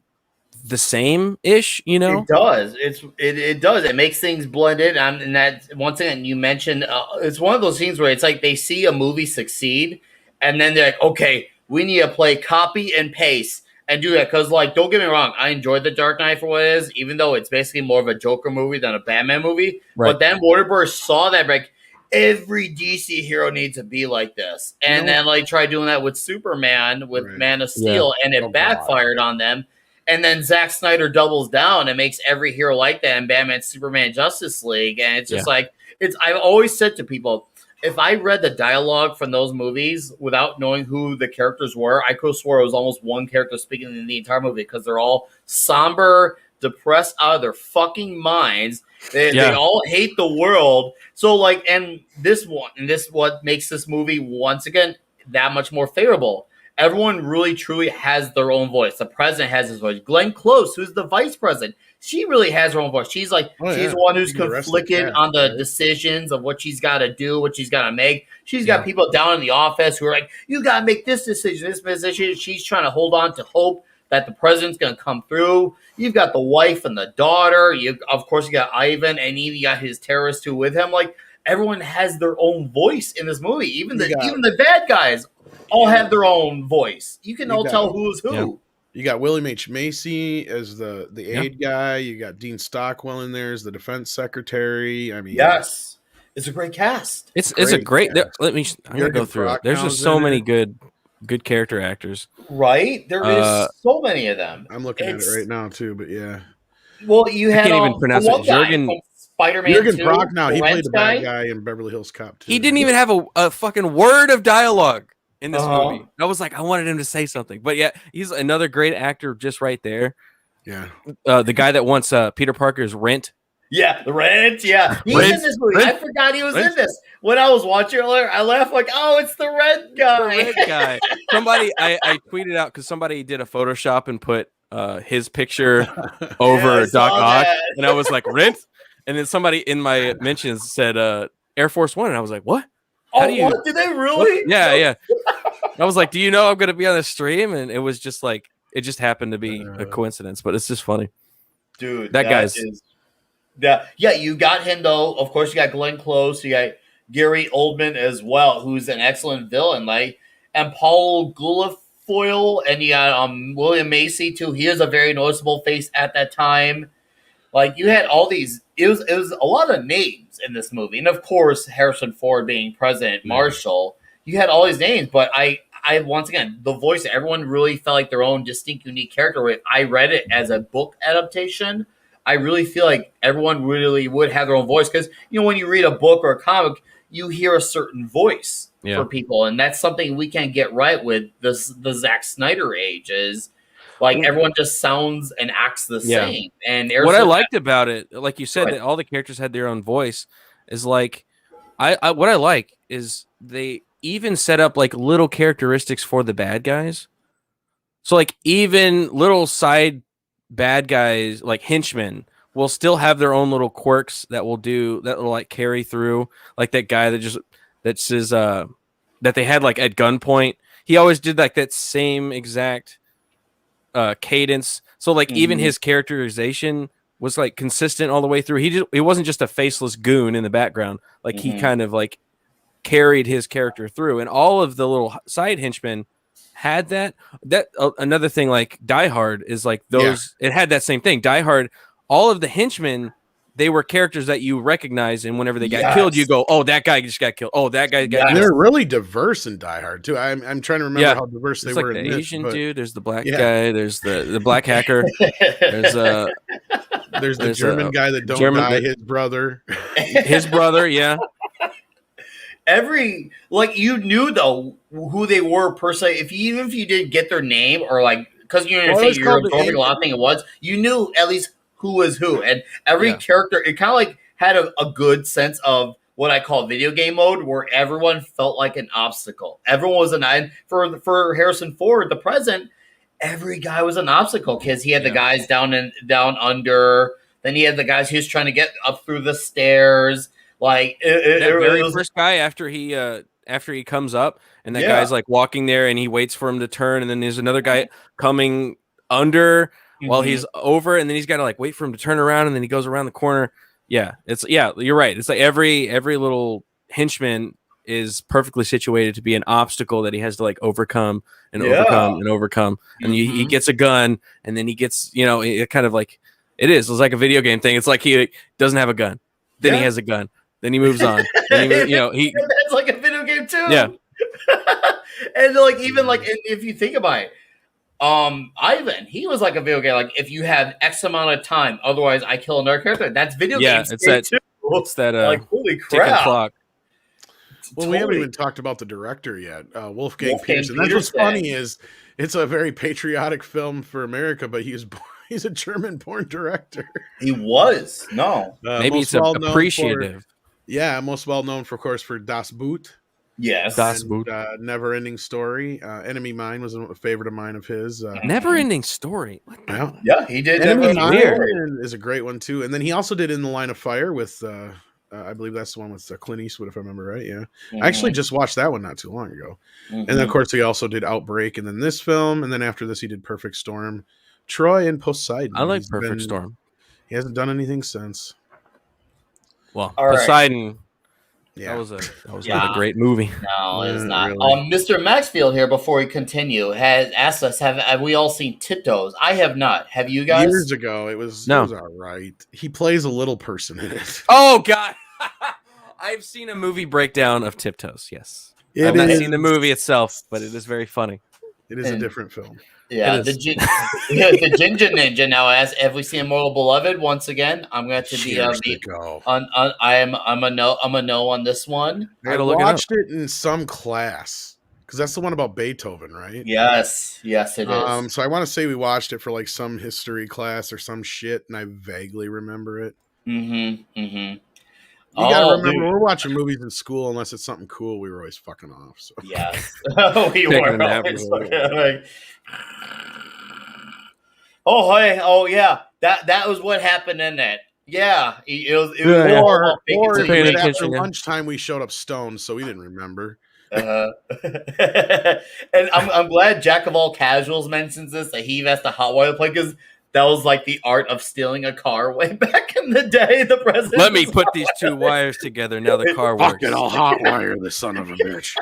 the same ish. It does. It does. It makes things blended. And that once again, you mentioned it's one of those things where it's like they see a movie succeed, and then they're like, okay, we need to play copy and paste. And do that, because, like, don't get me wrong, I enjoyed The Dark Knight for what it is, even though it's basically more of a Joker movie than a Batman movie. Right. But then Warner Bros. Saw that, like, every DC hero needs to be like this. And then, like, try doing that with Superman, with Man of Steel, and it backfired on them. And then Zack Snyder doubles down and makes every hero like that in Batman, Superman, Justice League. And it's just like, I've always said to people, if I read the dialogue from those movies without knowing who the characters were, I could have swore it was almost one character speaking in the entire movie, because they're all somber, depressed out of their fucking minds. They all hate the world. So like, and this what makes this movie once again that much more favorable. Everyone really truly has their own voice. The president has his voice. Glenn Close, who's the vice president, she really has her own voice. She's like, she's the one who's conflicted on the decisions of what she's got to do, what she's got to make. She's got people down in the office who are like, you got to make this decision, this decision. She's trying to hold on to hope that the president's going to come through. You've got the wife and the daughter. Of course, you got Ivan, and you got his terrorist who with him. Like, everyone has their own voice in this movie. Even the bad guys all have their own voice. You can all tell who's who. Yeah. You got William H. Macy as the aide guy. You got Dean Stockwell in there as the defense secretary. I mean, yes, it's a great cast. It's a great. I'm gonna go through it. There's just so many good character actors. Right, there is so many of them. I'm looking at it right now too, but yeah. Well, you had I can't even pronounce it. Jürgen Prochnow. He played the bad guy in Beverly Hills Cop 2. He didn't even have a fucking word of dialogue in this movie. I was like, I wanted him to say something, but yeah, he's another great actor just right there. Yeah, the guy that wants Peter Parker's Rent. Yeah, the Rent. Yeah, he's in this movie. I forgot he was in this. When I was watching earlier, I laughed like, "Oh, it's the Rent guy." The Rent guy. Somebody, I tweeted out because somebody did a Photoshop and put his picture over Doc Ock, and I was like, "Rent," and then somebody in my mentions said Air Force One, and I was like, "What? How do you? What? Did they really?" What? Yeah. I was like, "Do you know I'm going to be on the stream?" And it was just like, it just happened to be a coincidence, but it's just funny, dude. That guy's. Yeah, you got him though. Of course, you got Glenn Close. You got Gary Oldman as well, who's an excellent villain. Like, and Paul Guilfoyle, and you got William Macy too. He is a very noticeable face at that time. Like you had all these. It was a lot of names in this movie, and of course Harrison Ford being President Marshall. You had all these names, but I once again the voice. Everyone really felt like their own distinct, unique character. I read it as a book adaptation. I really feel like everyone really would have their own voice because when you read a book or a comic, you hear a certain voice for people, and that's something we can't get right with the Zack Snyder age. Is like everyone just sounds and acts the same. And what I liked about it, like you said, that all the characters had their own voice, is like I what I like is they even set up like little characteristics for the bad guys. So like even little side bad guys like henchmen will still have their own little quirks that will like carry through. Like that guy that says that they had like at gunpoint. He always did like that same exact cadence. So like even his characterization was like consistent all the way through. He wasn't just a faceless goon in the background. Like he kind of like carried his character through, and all of the little side henchmen had that. Another thing, like Die Hard is like those. It had that same thing. Die Hard, all of the henchmen, they were characters that you recognize, and whenever they got killed, you go, "Oh, that guy just got killed. Oh, that guy got." They're really diverse in Die Hard too. I'm trying to remember how diverse they were. Like in the Asian dude. There's the black Yeah. guy. There's the black hacker. There's the German guy that don't die. His brother. His brother. Yeah. Every you knew though who they were personally. Even if you didn't get their name or like because you're absorbing a lot of things at once, you knew at least who was who, and every character it kind of like had a good sense of what I call video game mode, where everyone felt like an obstacle. Everyone was for Harrison Ford, the present. Every guy was an obstacle because he had the guys down under. Then he had the guys he was trying to get up through the stairs. Like that first guy after he comes up and that guy's like walking there and he waits for him to turn, and then there's another guy coming under while he's over, and then he's got to like wait for him to turn around, and then he goes around the corner. Yeah, you're right. It's like every little henchman is perfectly situated to be an obstacle that he has to like overcome and overcome. And he gets a gun, and then he gets it kind of like it's like a video game thing. It's like he doesn't have a gun, then he has a gun. Then he moves on. Then that's like a video game too. Yeah. And like even like if you think about it, Ivan, he was like a video game. Like if you have X amount of time, otherwise I kill another character. That's video games. It's that. Too. It's that. Like holy crap! Clock. Well, we haven't even talked about the director yet, Wolfgang Peterson. That's what's funny is it's a very patriotic film for America, but he's a German-born director. He was maybe it's appreciative. Most well known, of course, for Das Boot. Yes, Das Boot. Never Ending Story. Enemy Mine was a favorite of mine of his. Never Ending Story. Yeah, he did. Enemy Mine is a great one too. And then he also did In the Line of Fire with, I believe that's the one with Clint Eastwood, if I remember right. Yeah, I actually just watched that one not too long ago. And then, of course, he also did Outbreak, and then this film, and then after this, he did Perfect Storm, Troy, and Poseidon. I like Perfect Storm. He hasn't done anything since. Well, Poseidon. That was a great movie. No, it's not. Really. Mr. Maxfield here, before we continue, has asked us: Have we all seen Tiptoes? I have not. Have you guys? Years ago, it was all right. He plays a little person in it. Oh God, I've seen a movie breakdown of Tiptoes. Yes, I've not seen the movie itself, but it is very funny. It is a different film. Yeah, the Ginger Ninja now asks, have we seen Immortal Beloved? Once again, I'm going to be I'm a no on this one. I watched it in some class because that's the one about Beethoven, right? Yes, it is. So I want to say we watched it for like some history class or some shit, and I vaguely remember it. You gotta remember, we're watching movies in school unless it's something cool. We were always fucking off. So. Yes, we were always fucking. Oh yeah, that was what happened in that. Yeah, it was or after lunchtime we showed up stoned, so we didn't remember. And I'm glad Jack of all casuals mentions this, that he has to hotwire play because that was like the art of stealing a car way back in the day. The president. Let me put these two wires together. Now the car works. Fucking I'll hotwire the son of a bitch.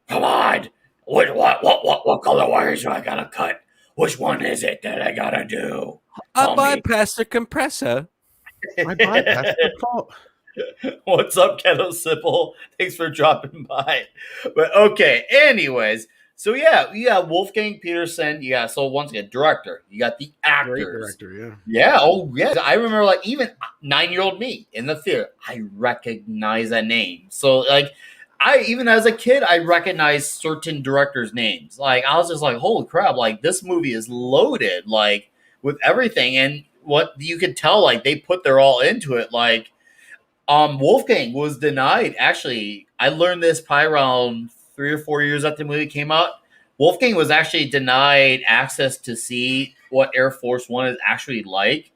Come on, what color wires do I gotta cut? which one is it that I gotta do? I Tell me. bypassed the compressor. I bypassed the call. What's up, Keto Sipple? Thanks for dropping by. But okay, anyways. So yeah, you got Wolfgang Peterson. You got, so once again, director. You got the actors. Great director, yeah. Yeah, oh yeah. I remember like even 9-year-old me in the theater, I recognize that name. So like I even as a kid, I recognized certain directors' names. Like I was just like, holy crap, like this movie is loaded, like with everything. And what you could tell, like they put their all into it. Like Wolfgang was denied. Actually, I learned this probably around 3 or 4 years after the movie came out. Wolfgang was actually denied access to see what Air Force One is actually like.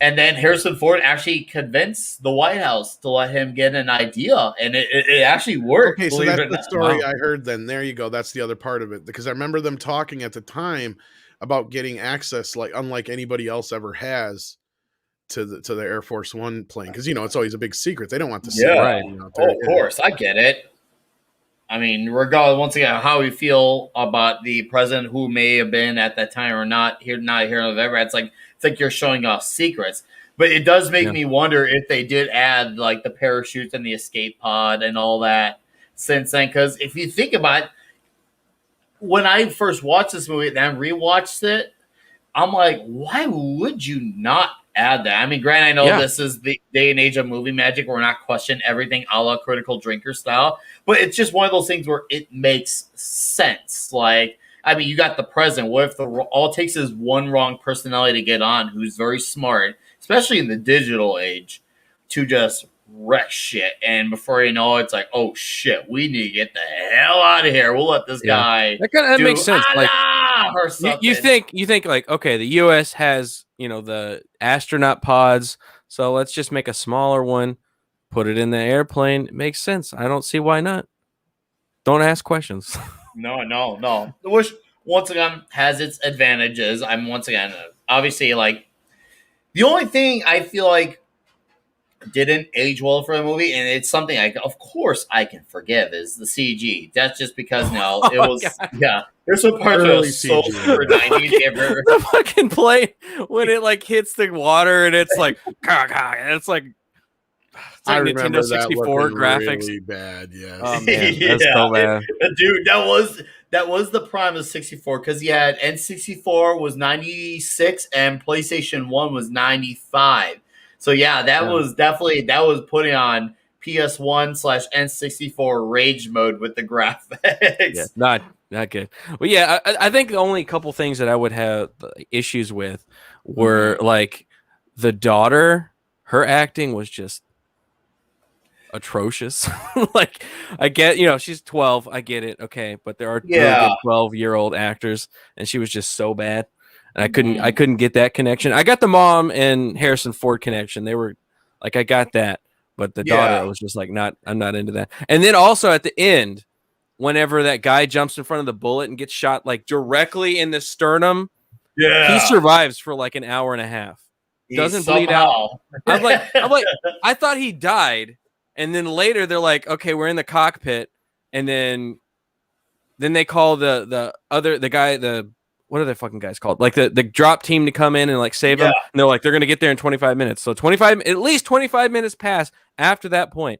And then Harrison Ford actually convinced the White House to let him get an idea. And it actually worked. Okay, so believe it that's or the not. story Wow. I heard then. There you go. That's the other part of it. Because I remember them talking at the time about getting access like unlike anybody else ever has to the Air Force One plane. Because it's always a big secret. They don't want to see Yeah. Right. it out there. Oh, of course. I get it. I mean, regardless, once again, how we feel about the president who may have been at that time or not here or whatever, it's like you're showing off secrets. But it does make Yeah. me wonder if they did add like the parachutes and the escape pod and all that since then. Because if you think about it, when I first watched this movie and then rewatched it, I'm like, why would you not add that? I mean, granted, I know Yeah. this is the day and age of movie magic. We're not questioning everything a la Critical Drinker style, but it's just one of those things where it makes sense. Like, I mean, you got the president. What if all it takes is one wrong personality to get on who's very smart, especially in the digital age, to just wreck shit? And before you know it, it's like, oh shit, we need to get the hell out of here. We'll let this Yeah. guy That do makes sense. Like Allah or you, something. you think like, okay, the US has, the astronaut pods, so let's just make a smaller one, put it in the airplane. It makes sense. I don't see why not. Don't ask questions. No. Which once again has its advantages. I'm once again obviously like the only thing I feel like didn't age well for the movie, and it's something of course I can forgive, is the CG. That's just because it was There's some parts that Early was so CG. super 90s. The fucking plane when it like hits the water and it's like, and it's like I Nintendo remember that 64 looking graphics. really bad. Yes. Oh man, that's so bad. Dude, that was the prime of 64 because you had N64 was 96 and PlayStation 1 was 95. So yeah, that was putting on PS1/N64 rage mode with the graphics. Yeah, not good. Well, yeah, I think the only couple things that I would have issues with were like the daughter. Her acting was just atrocious. Like I get, she's 12. I get it. Okay, but there are really good 12-year-old actors, and she was just so bad. And I couldn't get that connection. I got the mom and Harrison Ford connection. They were like, I got that, but the daughter was just like, I'm not into that. And then also at the end, whenever that guy jumps in front of the bullet and gets shot like directly in the sternum, he survives for like an hour and a half. Doesn't bleed out. I'm like, I thought he died, and then later they're like, okay, we're in the cockpit, and then they call the guy, what are the fucking guys called? Like the drop team to come in and like save him. And they're like, they're gonna get there in 25 minutes. So at least 25 minutes pass after that point.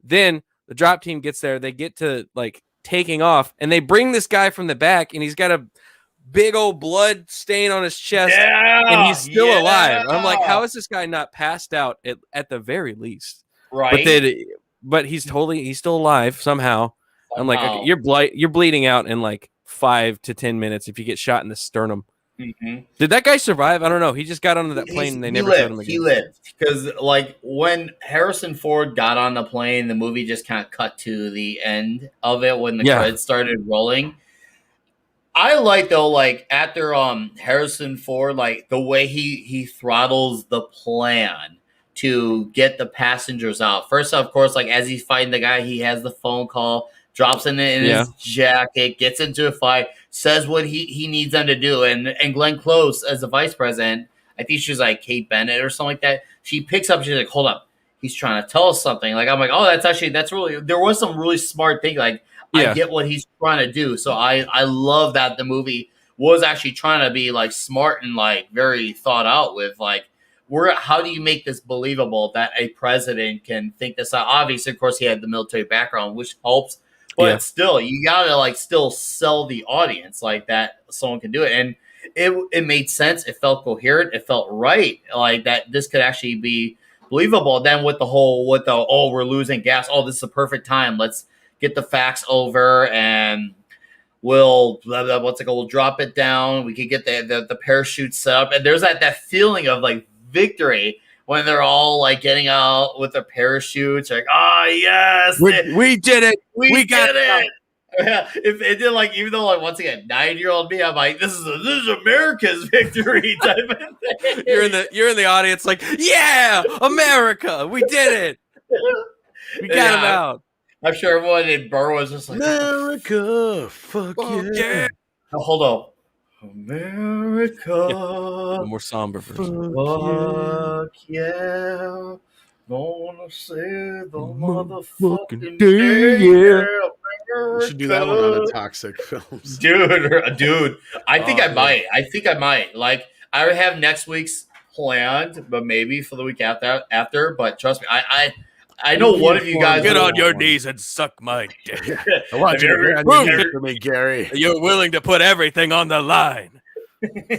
Then the drop team gets there. They get to like taking off, and they bring this guy from the back, and he's got a big old blood stain on his chest, and he's still alive. I'm like, how is this guy not passed out at the very least? Right. But he's still alive somehow. I'm like, okay, you're bleeding out in like 5 to 10 minutes if you get shot in the sternum. Mm-hmm. Did that guy survive? I don't know. He just got onto that plane and they never showed him again. He lived because like when Harrison Ford got on the plane, the movie just kind of cut to the end of it when the credits started rolling. I like though, like after Harrison Ford, like the way he throttles the plan to get the passengers out. First, of course, like as he's fighting the guy, he has the phone call, drops in his jacket, gets into a fight, says what he needs them to do, and Glenn Close as the vice president, I think she's like Kate Bennett or something like that. She picks up, she's like, hold up, he's trying to tell us something. Like I'm like, oh, that's really, there was some really smart thing. Like I get what he's trying to do. So I love that the movie was actually trying to be like smart and like very thought out with like how do you make this believable that a president can think this out? Obviously, of course, he had the military background, which helps, but still, you gotta like still sell the audience like that someone can do it, and it made sense. It felt coherent. It felt right, like that this could actually be believable. Then with we're losing gas. Oh, this is a perfect time. Let's get the facts over and we'll drop it down. We could get the parachute set up, and there's that feeling of like victory when they're all like getting out with their parachutes, like, oh yes, we did it, we got it. Yeah, if it did, like, even though like once again 9-year-old me, I'm like, this is America's victory type of thing. You're in the audience, like, yeah, America, we did it, we got him out. I'm sure everyone in Burr was just like, America, fuck yeah. Oh, hold on. America. Yeah, more somber version. Fuck yeah. Gonna say the motherfucking day. Yeah. We should do that one on the Toxic Films. Dude. I think I might. Like, I have next week's planned, but maybe for the week after. But trust me, I know one of you guys. Get on your knees and suck my dick. I want you to get on your knees for me, Gary. You're willing to put everything on the line.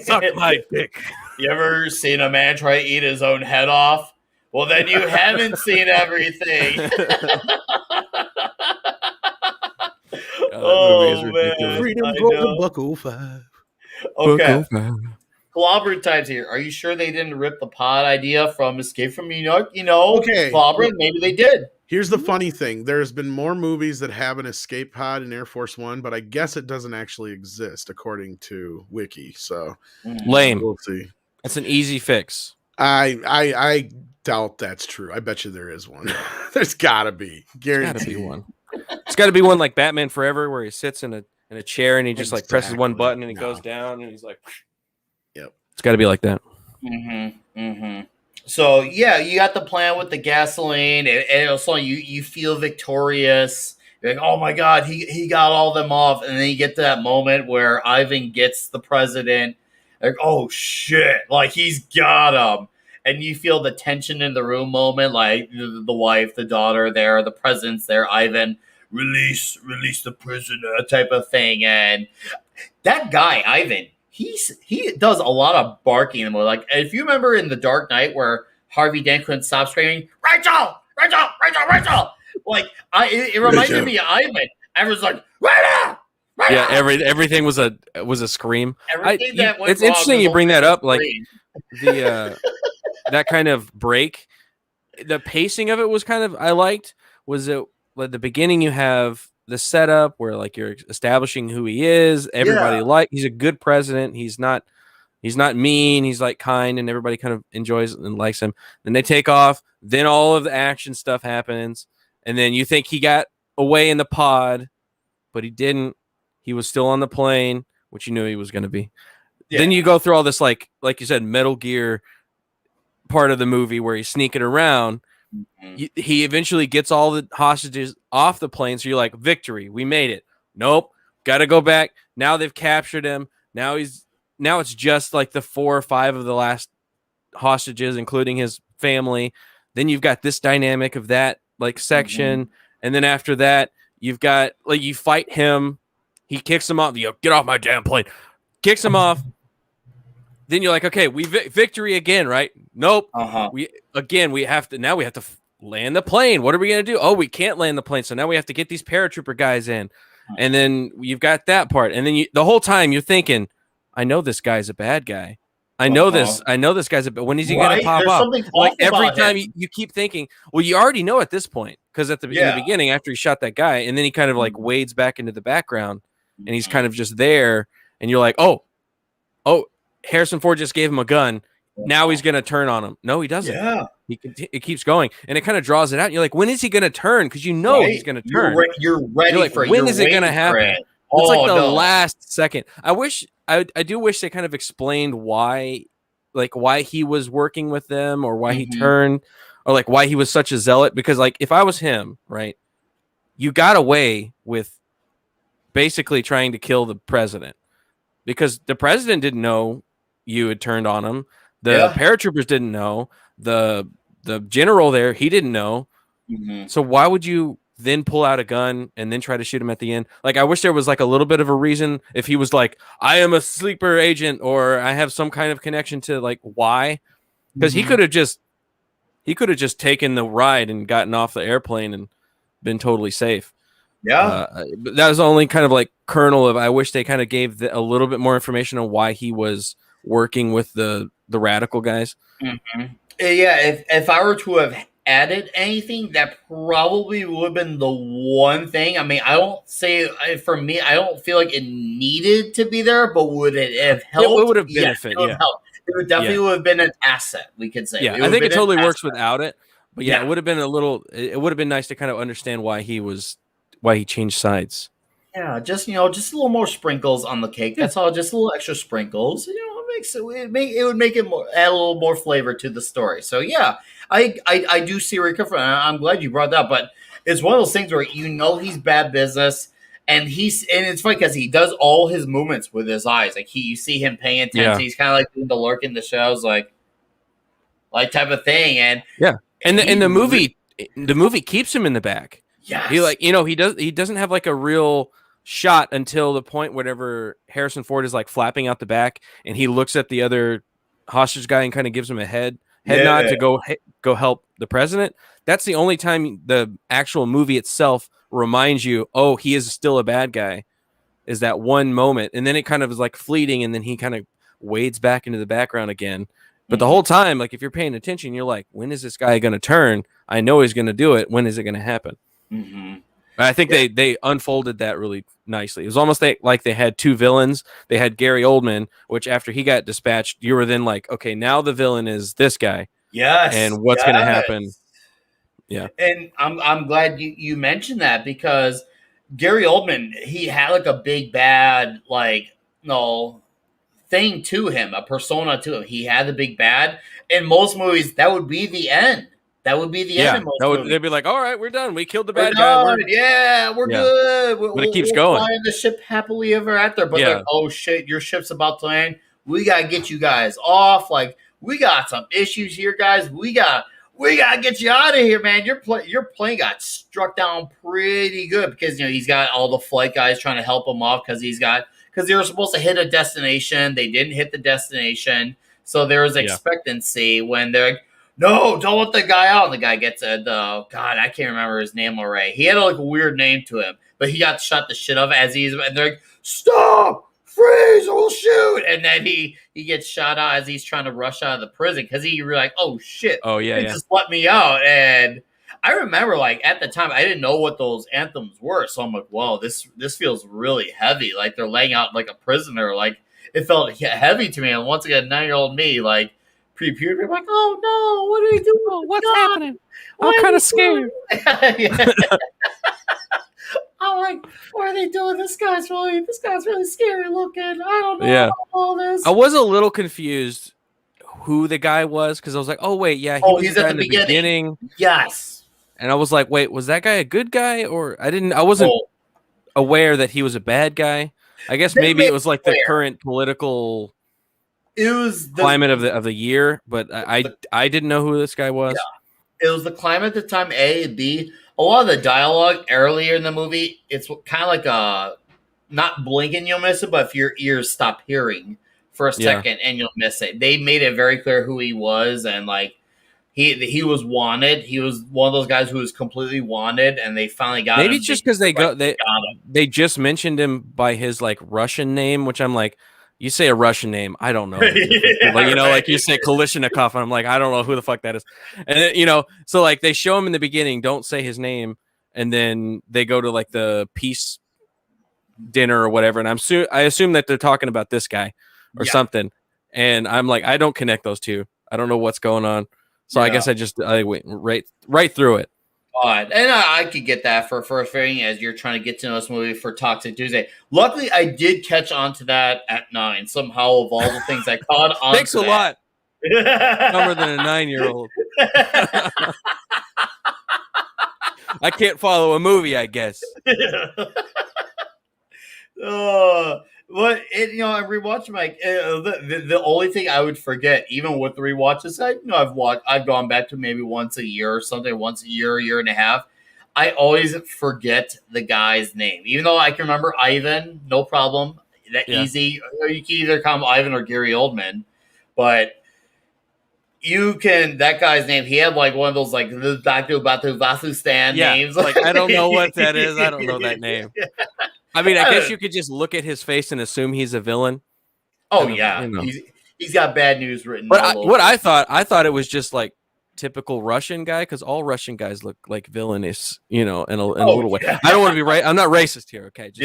Suck my dick. You ever seen a man try to eat his own head off? Well, then you haven't seen everything. Oh, man. Freedom Golden Buckle 5. Okay. Clobber Times here. Are you sure they didn't rip the pod idea from Escape from New York? Okay. Clobber, maybe they did. Here's the funny thing. There's been more movies that have an escape pod in Air Force One, but I guess it doesn't actually exist according to Wiki. So lame. We'll see. That's an easy fix. I doubt that's true. I bet you there is one. There's gotta be. Guaranteed. There's gotta be one. It's gotta be one like Batman Forever where he sits in a chair and he just like presses one button and it goes down and he's like, yep. It's gotta be like that. So yeah, you got the plan with the gasoline, and also you feel victorious. You're like, oh my god, he got all them off, and then you get to that moment where Ivan gets the president. Like, oh shit, like he's got him, and you feel the tension in the room moment, like the wife, the daughter there, the president's there, Ivan, release the prisoner type of thing, and that guy Ivan. He does a lot of barking in the movie. Like, if you remember in The Dark Knight where Harvey Dent couldn't stop screaming, Rachel! Like, it reminded me of Ivan. Everyone's like, Rachel! Yeah, everything was a scream. It's wrong interesting you bring that up. Like the that kind of break, the pacing of it was kind of I liked. Was it at the beginning you have the setup where like you're establishing who he is, everybody he's a good president, he's not mean, he's like kind, and everybody kind of enjoys and likes him. Then they take off, then all of the action stuff happens, and then you think he got away in the pod, but he didn't. He was still on the plane, which you knew he was going to be. Then you go through all this like you said, Metal Gear part of the movie where he's sneaking around. He eventually gets all the hostages off the plane, so you're like, victory, we made it. Nope, got to go back. Now they've captured him. Now it's just like the 4 or 5 of the last hostages, including his family. Then you've got this dynamic of that like section, and then after that, you've got like you fight him. He kicks him off. Get off my damn plane. Kicks him off. Then you're like, okay, we victory again, right? Nope. We have to land the plane. What are we gonna do? Oh, we can't land the plane, so now we have to get these paratrooper guys in, and then you've got that part, and then the whole time you're thinking, I know this guy's a bad guy. I know this guy's a. When is he gonna pop up? Like every time you keep thinking, well, you already know at this point because in the beginning after he shot that guy, and then he kind of like wades back into the background, and he's kind of just there, and you're like, oh. Harrison Ford just gave him a gun. Now he's going to turn on him. No, he doesn't. Yeah. It keeps going. And it kind of draws it out. And you're like, when is he going to turn? Because you know he's going to turn. You're ready like, for it. When is it going to happen? It's like the last second. I do wish they kind of explained why he was working with them or why he turned or like why he was such a zealot. Because like if I was him, right, you got away with basically trying to kill the president. because the president didn't know you had turned on him. The Yeah. paratroopers didn't know. The general there, he didn't know. Mhm. So why would you then pull out a gun and then try to shoot him at the end? Like, I wish there was like a little bit of a reason if he was like, I am a sleeper agent or I have some kind of connection to like why, because he Mhm. could have just taken the ride and gotten off the airplane and been totally safe. Yeah. But that was the only kind of like kernel of I wish they kind of gave a little bit more information on why he was working with the radical guys. Yeah, if I were to have added anything, that probably would have been the one thing. I mean, I don't say for me, I don't feel like it needed to be there, but would it have helped? It would have Yes, benefited. it would have helped. It would definitely would have been an asset. We could say. Yeah, It I would think have it been an totally works asset. without it. But yeah, Yeah. it would have been it would have been nice to kind of understand why he changed sides. Yeah, just just a little more sprinkles on the cake. That's all. Just a little extra sprinkles. It would make it more add a little more flavor to the story. So yeah, I do see where you're coming from. And I'm glad you brought that up. But it's one of those things where he's bad business, and it's funny because he does all his movements with his eyes. Like you see him paying attention. Yeah. He's kind of like doing the lurk in the shadows, like type of thing. And Yeah, and he the movie keeps him in the back. yes, He doesn't have like a real shot until the point whenever Harrison Ford is like flapping out the back and he looks at the other hostage guy and kind of gives him a head nod to go help the president. That's the only time the actual movie itself reminds you, oh, he is still a bad guy, is that one moment. And then it kind of is like fleeting and then he kind of wades back into the background again. But the whole time, like if you're paying attention, you're like, when is this guy going to turn? I know he's going to do it. When is it going to happen? Mm-hmm. I think they unfolded that really nicely. It was almost like they had two villains. They had Gary Oldman, which after he got dispatched, you were then like, okay, now the villain is this guy. Yes, And what's going to happen? Yeah. And I'm glad you mentioned that because Gary Oldman, he had like a big bad thing to him, a persona to him. He had the big bad. In most movies, that would be the end. That would be the end in most movies. They'd be like, all right, we're done. We killed the We're bad guy. done. We're good. But it keeps we'll going. fly in the ship happily ever after. But Yeah. like, oh shit, your ship's about to land. We gotta get you guys off. Like, we got some issues here, guys. We gotta get you out of here, man. Your plane got struck down pretty good because he's got all the flight guys trying to help him off because they were supposed to hit a destination. They didn't hit the destination, so there was expectancy when they're like, no, don't let the guy out. And the guy gets God, I can't remember his name already. He had like a weird name to him, but he got shot the shit of and they're like, stop, freeze, or we'll shoot. And then he gets shot out as he's trying to rush out of the prison because he was like, oh shit, just let me out. And I remember like at the time I didn't know what those anthems were, so I'm like, whoa, this feels really heavy. Like they're laying out like a prisoner. Like it felt heavy to me. And once again, 9-year-old me, like pre-puberty, I'm like, oh no, what are they doing? What's happening? I'm kind of scared. I'm like, why are they doing this? Guy's really scary looking. I don't know Yeah. all this. I was a little confused who the guy was because I was like, oh wait, yeah, He's at the beginning. Yes. And I was like, wait, was that guy a good guy or I wasn't aware that he was a bad guy. I guess maybe it was like the current political climate of the year, but I didn't know who this guy was. Yeah. It was the climate at the time, A, B. A lot of the dialogue earlier in the movie, it's kind of like not blinking, you'll miss it, but if your ears stop hearing for a second and you'll miss it. They made it very clear who he was, and like he was wanted. He was one of those guys who was completely wanted, and they finally got him. Maybe just because they just mentioned him by his like Russian name, which I'm like, you say a Russian name, I don't know. Like you say Kalishnikov, and I'm like, I don't know who the fuck that is. And then, so like they show him in the beginning, don't say his name, and then they go to like the peace dinner or whatever, and I assume that they're talking about this guy or something, and I'm like, I don't connect those two. I don't know what's going on, so I guess I went right through it. And I could get that for first viewing as you're trying to get to know this movie for Toxic Tuesday. Luckily, I did catch on to that at 9. Somehow, of all the things I caught on. Thanks a lot. Dumber than a 9-year-old. I can't follow a movie, I guess. But I rewatch like the only thing I would forget, even with the rewatches, I've gone back to maybe once a year or something, once a year and a half. I always forget the guy's name, even though I can remember Ivan, no problem, easy. You can either call him Ivan or Gary Oldman, but that guy's name. He had like one of those like the Batu Vasustan names. Like I don't know what that is. I don't know that name. I mean, I guess you could just look at his face and assume he's a villain. Oh yeah, he's got bad news written. But I thought it was just like typical Russian guy, because all Russian guys look like villainous, in a little way. I don't want to be right. I'm not racist here. Okay. Just,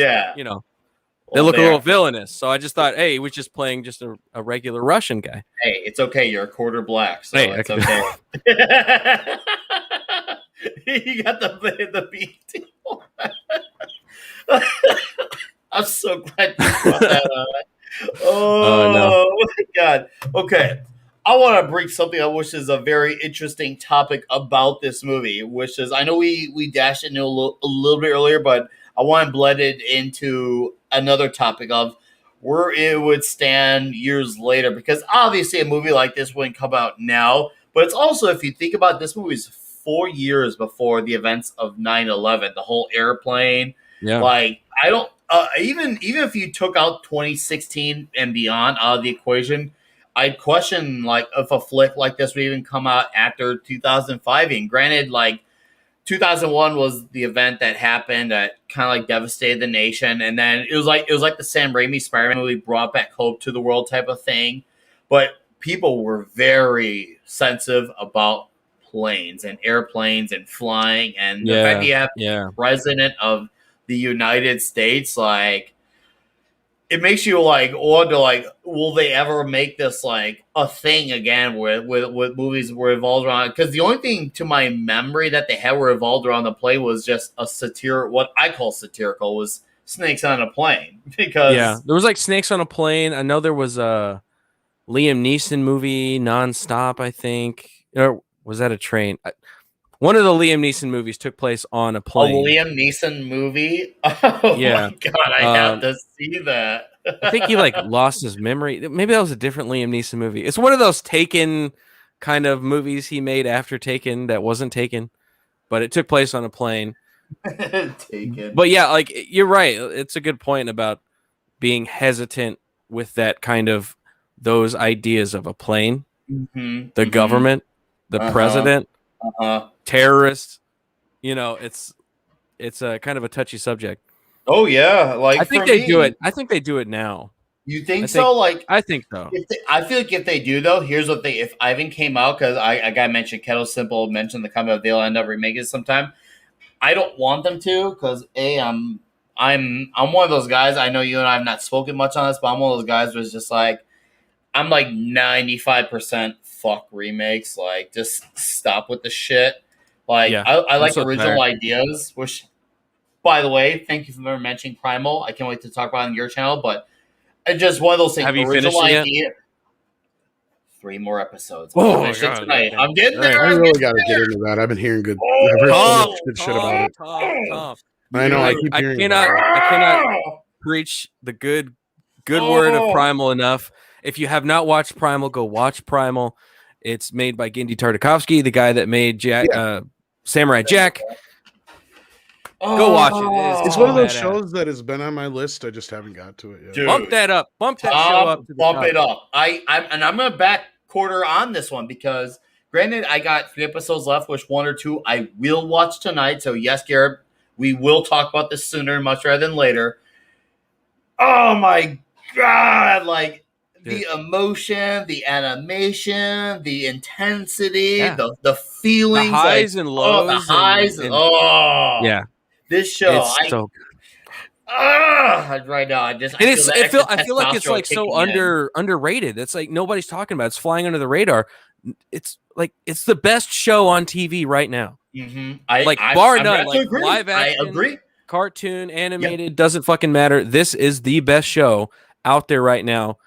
they look a little villainous. So I just thought, hey, he was just playing just a regular Russian guy. Hey, it's okay. You're a quarter black, so it's okay. You got the BT. I'm so glad you brought that up. Oh my God. Okay. I want to bring something up, which is a very interesting topic about this movie, which is, I know we dashed into a little bit earlier, but I want to blend it into another topic of where it would stand years later, because obviously a movie like this wouldn't come out now, but it's also, if you think about this movie, is 4 years before the events of 9/11, the whole airplane. Yeah. Like, I don't, even if you took out 2016 and beyond out of the equation, I'd question like if a flick like this would even come out after 2005. And granted, like 2001 was the event that happened that kind of like devastated the nation, and then it was like the Sam Raimi Spider-Man movie brought back hope to the world type of thing. But people were very sensitive about planes and airplanes and flying, and the fact that you have president of the United States, like, it makes you like wonder, like, will they ever make this like a thing again with movies were revolved around? Because the only thing to my memory that they had were revolved around the plane was just a what I call satirical, was snakes on a plane. Because there was like snakes on a plane. I know there was a Liam Neeson movie, Nonstop, I think, or was that a train? One of the Liam Neeson movies took place on a plane. A Liam Neeson movie? Oh my God, I have to see that. I think he like lost his memory. Maybe that was a different Liam Neeson movie. It's one of those Taken kind of movies he made after Taken that wasn't Taken, but it took place on a plane. Taken. But yeah, like, you're right. It's a good point about being hesitant with that kind of those ideas of a plane, the government, the president. Terrorists, it's a kind of a touchy subject. Oh yeah, like, I think they do it. I think they do it now. You think so? Like, I think so. I feel like if they do, though, here's what if Ivan came out, because I got mentioned, Kettle Simple mentioned the comment they'll end up remaking it sometime. I don't want them to, because I'm one of those guys. I know you and I have not spoken much on this, but I'm one of those guys who's just like, I'm like 95% fuck remakes. Like, just stop with the shit. Like, I like original ideas, which, by the way, thank you for mentioning Primal. I can't wait to talk about it on your channel, but it's just one of those things. Have you finished it yet? 3 more episodes. Oh, my God, tonight. I'm getting there. I really got to get into that. I've been hearing good. I've heard so much good shit about it. I know. I keep hearing. I cannot preach the good word of Primal enough. If you have not watched Primal, go watch Primal. It's made by Genndy Tartakovsky, the guy that made Samurai Jack. Go watch it. It's one of those shows that has been on my list. I just haven't got to it yet. Dude, bump that up. Bump that show up. Bump it up. I'm going to back quarter on this one, because granted, I got 3 episodes left, which 1 or 2 I will watch tonight. So yes, Garrett, we will talk about this sooner, much rather than later. Oh my God. Like, the emotion, the animation, the intensity, the feelings, the highs and lows, the highs. This show, right now, I feel like it's like so underrated. It's like nobody's talking about it. It's flying under the radar. It's like it's the best show on TV right now. Bar none. Like, live action, I agree. Cartoon, animated, doesn't fucking matter. This is the best show out there right now.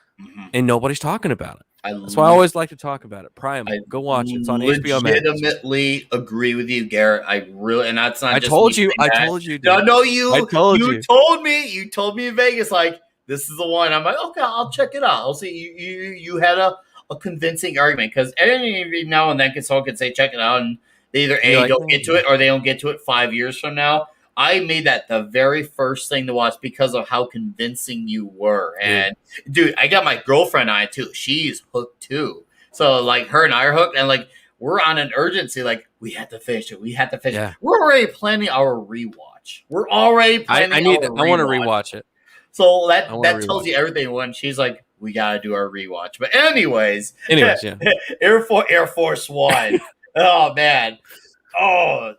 And nobody's talking about it. That's why I always like to talk about it. Primal, go watch it. It's on HBO Max. Legitimately agree with you, Garrett. I really, and that's not. I told you. Dude. No, you. I told you. You told me. You told me in Vegas, like, this is the one. I'm like, okay, I'll check it out. I'll see. You had a convincing argument because every now and then someone can say check it out, and they either You're A like, don't get to it or they don't get to it 5 years from now. I made that the very first thing to watch because of how convincing you were. And dude, I got my girlfriend on it too. She's hooked too. So like her and I are hooked, and like we're on an urgency. Like we have to finish it. We have to finish Yeah. it. We're already planning our rewatch. We're already planning. I want to rewatch it. So that I wanna tells rewatch you everything. When she's like, we gotta do our rewatch. But anyways, Yeah. Air Force One. Oh man. Oh,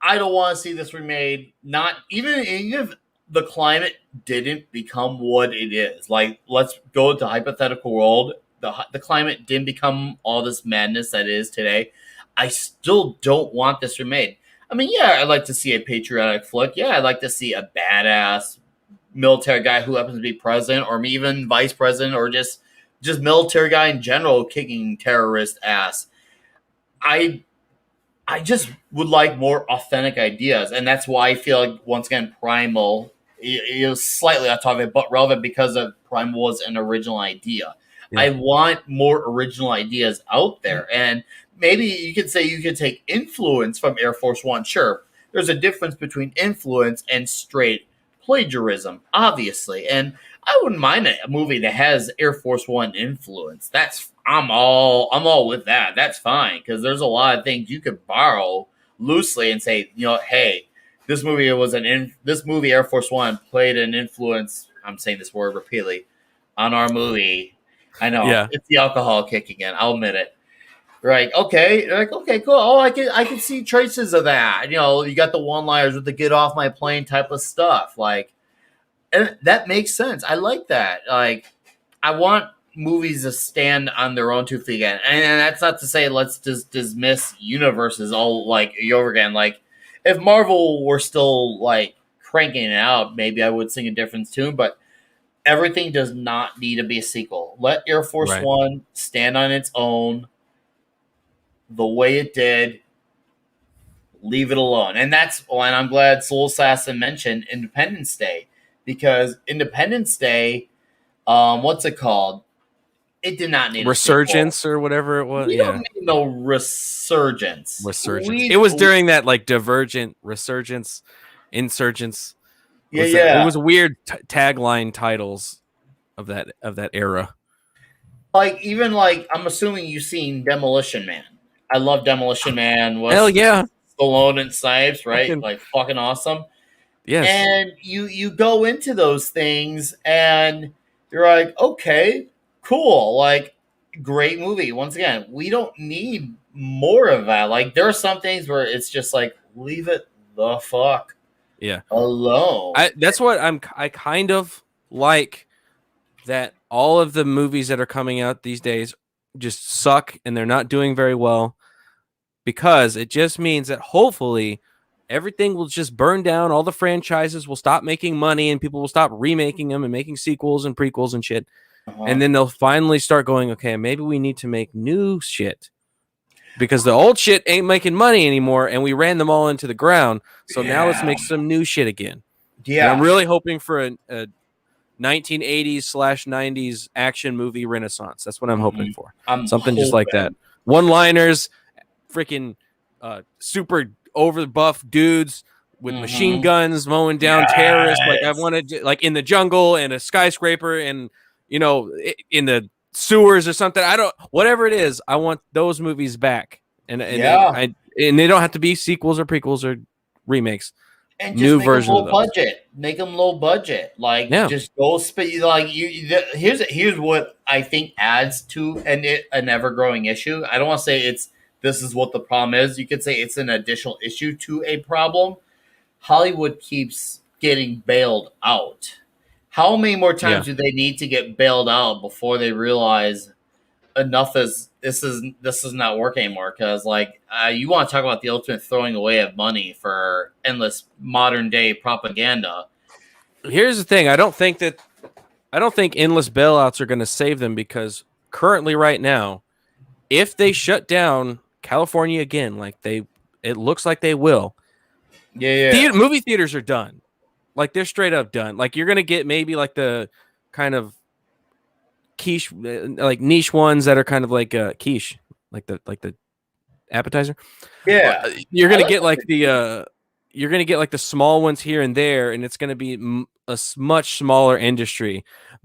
I don't want to see this remade. Not even if the climate didn't become what it is. Like, let's go to hypothetical world. The climate didn't become all this madness that it is today. I still don't want this remade. I mean, yeah, I'd like to see a patriotic flick. Yeah, I'd like to see a badass military guy who happens to be president, or even vice president, or just military guy in general kicking terrorist ass. I just would like more authentic ideas, and that's why I feel like once again Primal is slightly off topic but relevant because of Primal was an original idea. Yeah. I want more original ideas out there, and maybe you could say you could take influence from Air Force One. Sure, there's a difference between influence and straight plagiarism, obviously, and I wouldn't mind a movie that has Air Force One influence. I'm all with that. That's fine because there's a lot of things you could borrow loosely and say, hey, this movie Air Force One played an influence. I'm saying this word repeatedly on our movie. I know It's the alcohol kicking in. I'll admit it. Right? Okay. Like okay, cool. Oh, I can see traces of that. You got the one-liners with the "get off my plane" type of stuff. Like, and that makes sense. I like that. Like, I want movies to stand on their own 2 feet again. And that's not to say let's just dismiss universes all like over again. Like, if Marvel were still like cranking it out, maybe I would sing a different tune, but everything does not need to be a sequel. Let Air Force One stand on its own the way it did. Leave it alone. And I'm glad Soul Assassin mentioned Independence Day, because Independence Day, what's it called? It did not need Resurgence or whatever it was. We don't need no resurgence. It was during that like Divergent, Resurgence, Insurgence. Yeah. It was weird tagline titles of that era. Like even like I'm assuming you've seen Demolition Man. I love Demolition Man. Hell yeah. Stallone and Snipes, right? Like fucking awesome. Yes. And you go into those things and you're like, okay, cool. Like, great movie. Once again, we don't need more of that. Like, there are some things where it's just like, leave it the fuck alone. That's what I kind of like, that all of the movies that are coming out these days just suck and they're not doing very well, because it just means that hopefully everything will just burn down. All the franchises will stop making money and people will stop remaking them and making sequels and prequels and shit. And then they'll finally start going, okay, maybe we need to make new shit because the old shit ain't making money anymore and we ran them all into the ground. So now let's make some new shit again. Yeah. And I'm really hoping for a 1980s/90s action movie renaissance. That's what I'm hoping for. Something just like that. One-liners, freaking super over the buff dudes with machine guns mowing down terrorists. Like I wanted, like in the jungle and a skyscraper and in the sewers or something. Whatever it is, I want those movies back. And they don't have to be sequels or prequels or remakes. And just make them low budget. Like just go spend. Like here's what I think adds to an ever growing issue. I don't want to say this is what the problem is. You could say it's an additional issue to a problem. Hollywood keeps getting bailed out. How many more times do they need to get bailed out before they realize enough is this is not working anymore? Because you want to talk about the ultimate throwing away of money for endless modern day propaganda. Here's the thing: I don't think endless bailouts are going to save them, because currently, right now, if they shut down California again, it looks like they will. Movie theaters are done. Like they're straight up done. Like you're gonna get maybe like the kind of quiche, like niche ones that are kind of like quiche, like the appetizer. Yeah. You're gonna I get like like you're gonna get like the small ones here and there, and it's gonna be much smaller industry.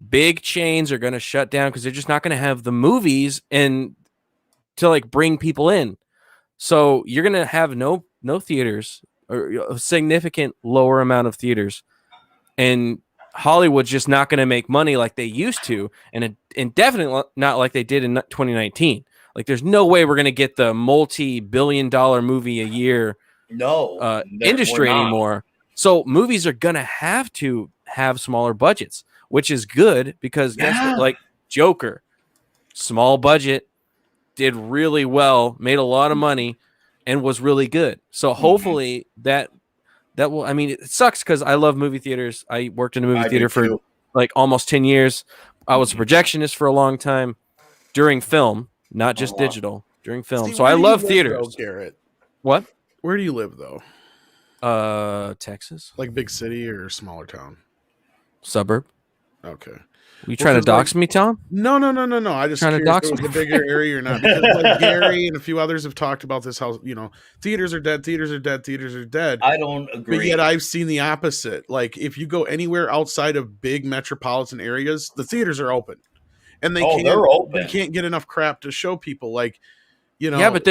Big chains are gonna shut down because they're just not gonna have the movies and to like bring people in. So you're gonna have no theaters or a significant lower amount of theaters, and Hollywood's just not going to make money like they used to, and definitely not like they did in 2019. Like, there's no way we're going to get the multi-billion-dollar movie a year no industry we're not. anymore. So movies are going to have smaller budgets, which is good because guess what? Like Joker, small budget, did really well, made a lot of money, and was really good. So hopefully that will. I mean, it sucks because I love movie theaters. I worked in a movie theater for like almost 10 years. I was a projectionist for a long time during film, not just digital, during film. Steve, so I where do you love live, theaters. though, Garrett? What? Where do you live though? Texas, Like big city or smaller town? suburb. Okay. You trying to dox me, Tom? No. I just Trying to curious dox if it me? was a bigger area or not. Because like Gary and a few others have talked about this, how theaters are dead, theaters are dead, theaters are dead. I don't agree. But yet I've seen the opposite. Like if you go anywhere outside of big metropolitan areas, the theaters are open, and they're open. They can't get enough crap to show people. Like Yeah, but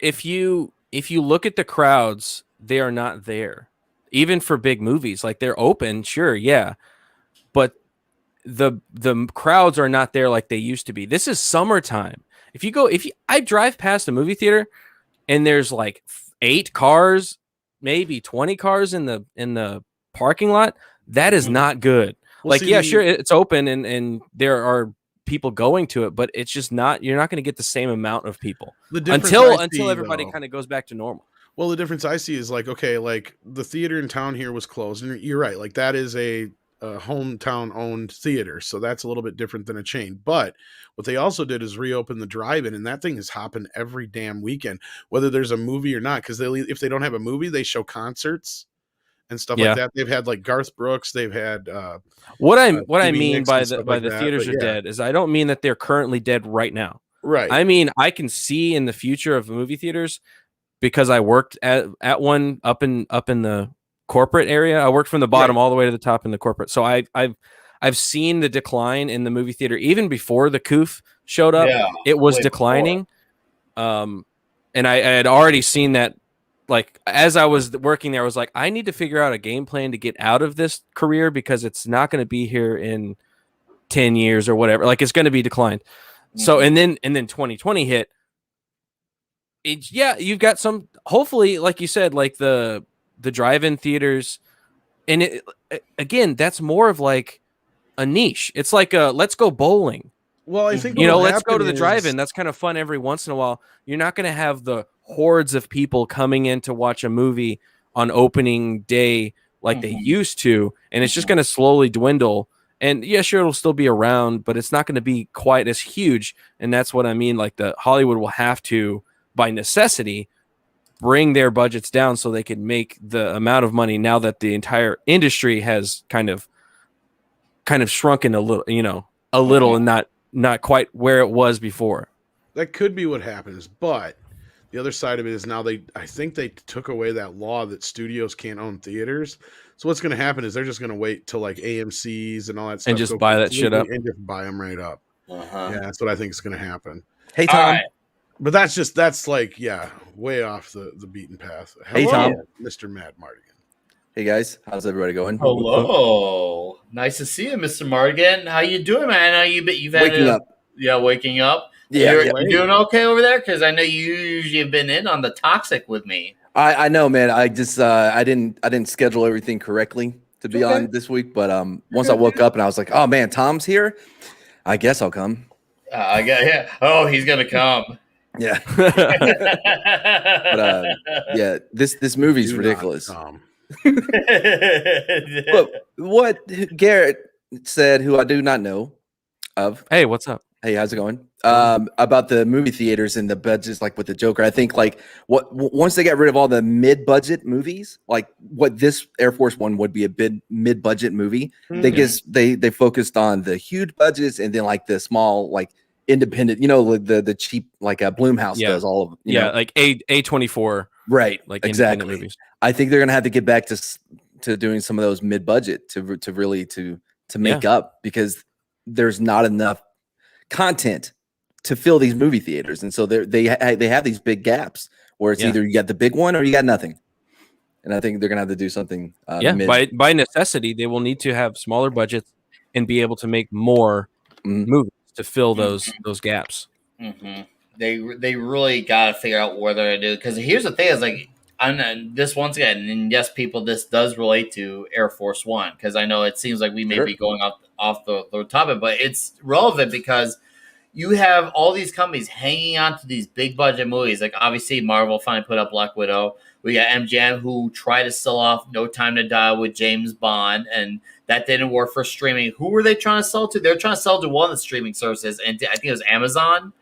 if you look at the crowds, they are not there. Even for big movies, like they're open, sure, yeah, but the crowds are not there like they used to be. This is summertime. I drive past a movie theater and there's like 8 cars, maybe 20 cars in the parking lot. That is not good. Well, sure, it's open and there are people going to it, but it's just not. You're not going to get the same amount of people until everybody kind of goes back to normal. Well, the difference I see is like, okay, like the theater in town here was closed, and you're right. Like that is a hometown owned theater, so that's a little bit different than a chain. But what they also did is reopen the drive-in, and that thing is hopping every damn weekend, whether there's a movie or not. Because if they don't have a movie, they show concerts and stuff like that. They've had like Garth Brooks. They've had what I mean by the theaters are dead is I don't mean that they're currently dead right now. Right. I mean I can see in the future of movie theaters because I worked at one up in the corporate area. I worked from the bottom all the way to the top in the corporate. So I've seen the decline in the movie theater even before the COOF showed up. Yeah, it was declining. And I had already seen that. Like as I was working there, I was like, I need to figure out a game plan to get out of this career because it's not going to be here in 10 years or whatever. Like it's going to be declined. Mm-hmm. So and then 2020 hit. You've got some. Hopefully, like you said, like the drive-in theaters, and again, that's more of like a niche. It's like let's go bowling. Well, I think let's go to the drive-in. That's kind of fun every once in a while. You're not going to have the hordes of people coming in to watch a movie on opening day like they used to, and it's just going to slowly dwindle. And yeah, sure, it'll still be around, but it's not going to be quite as huge. And that's what I mean. Like the Hollywood will have to, by necessity, bring their budgets down so they can make the amount of money now that the entire industry has kind of shrunken a little, and not quite where it was before. That could be what happens, but the other side of it is now I think they took away that law that studios can't own theaters. So what's going to happen is they're just going to wait till like AMC's and all that stuff and just buy that shit up and just buy them right up. Yeah, that's what I think is going to happen. Hey Tom, but that's like way off the beaten path. Hey Tom, Mr. Mad Mardigan. Hey guys, how's everybody going? Hello, nice to see you, Mr. Mardigan. How you doing, man? I know you've had waking up. Yeah, waking up. Yeah, you doing okay over there? Because I know you usually have been in on the toxic with me. I know, man. I just I didn't schedule everything correctly to be on this week, but once I woke up and I was like, oh man, Tom's here. I guess I'll come. Oh, he's gonna come. Yeah. But yeah, this movie's ridiculous. But what Garrett said, who I do not know of. Hey, what's up? Hey, how's it going? About the movie theaters and the budgets, like with the Joker. I think like once they got rid of all the mid-budget movies, like what this Air Force One would be a mid-budget movie. They just they focused on the huge budgets and then like the small like independent, like the cheap like Bloomhouse does all of them. You know? Like A24, right? like Exactly. independent movies. I think they're gonna have to get back to doing some of those mid-budget to really make up, because there's not enough content to fill these movie theaters, and so they have these big gaps where it's either you got the big one or you got nothing. And I think they're gonna have to do something. By necessity, they will need to have smaller budgets and be able to make more movies to fill those gaps. Mm-hmm. They really got to figure out what they're gonna do, because here's the thing: is like, this once again, and yes, people, this does relate to Air Force One, because I know it seems like we may be going off the topic, but it's relevant because you have all these companies hanging on to these big budget movies. Like obviously Marvel finally put up Black Widow. We got MGM who tried to sell off No Time to Die with James Bond, and that didn't work for streaming. Who were they trying to sell to? They're trying to sell to one of the streaming services, and I think it was Amazon.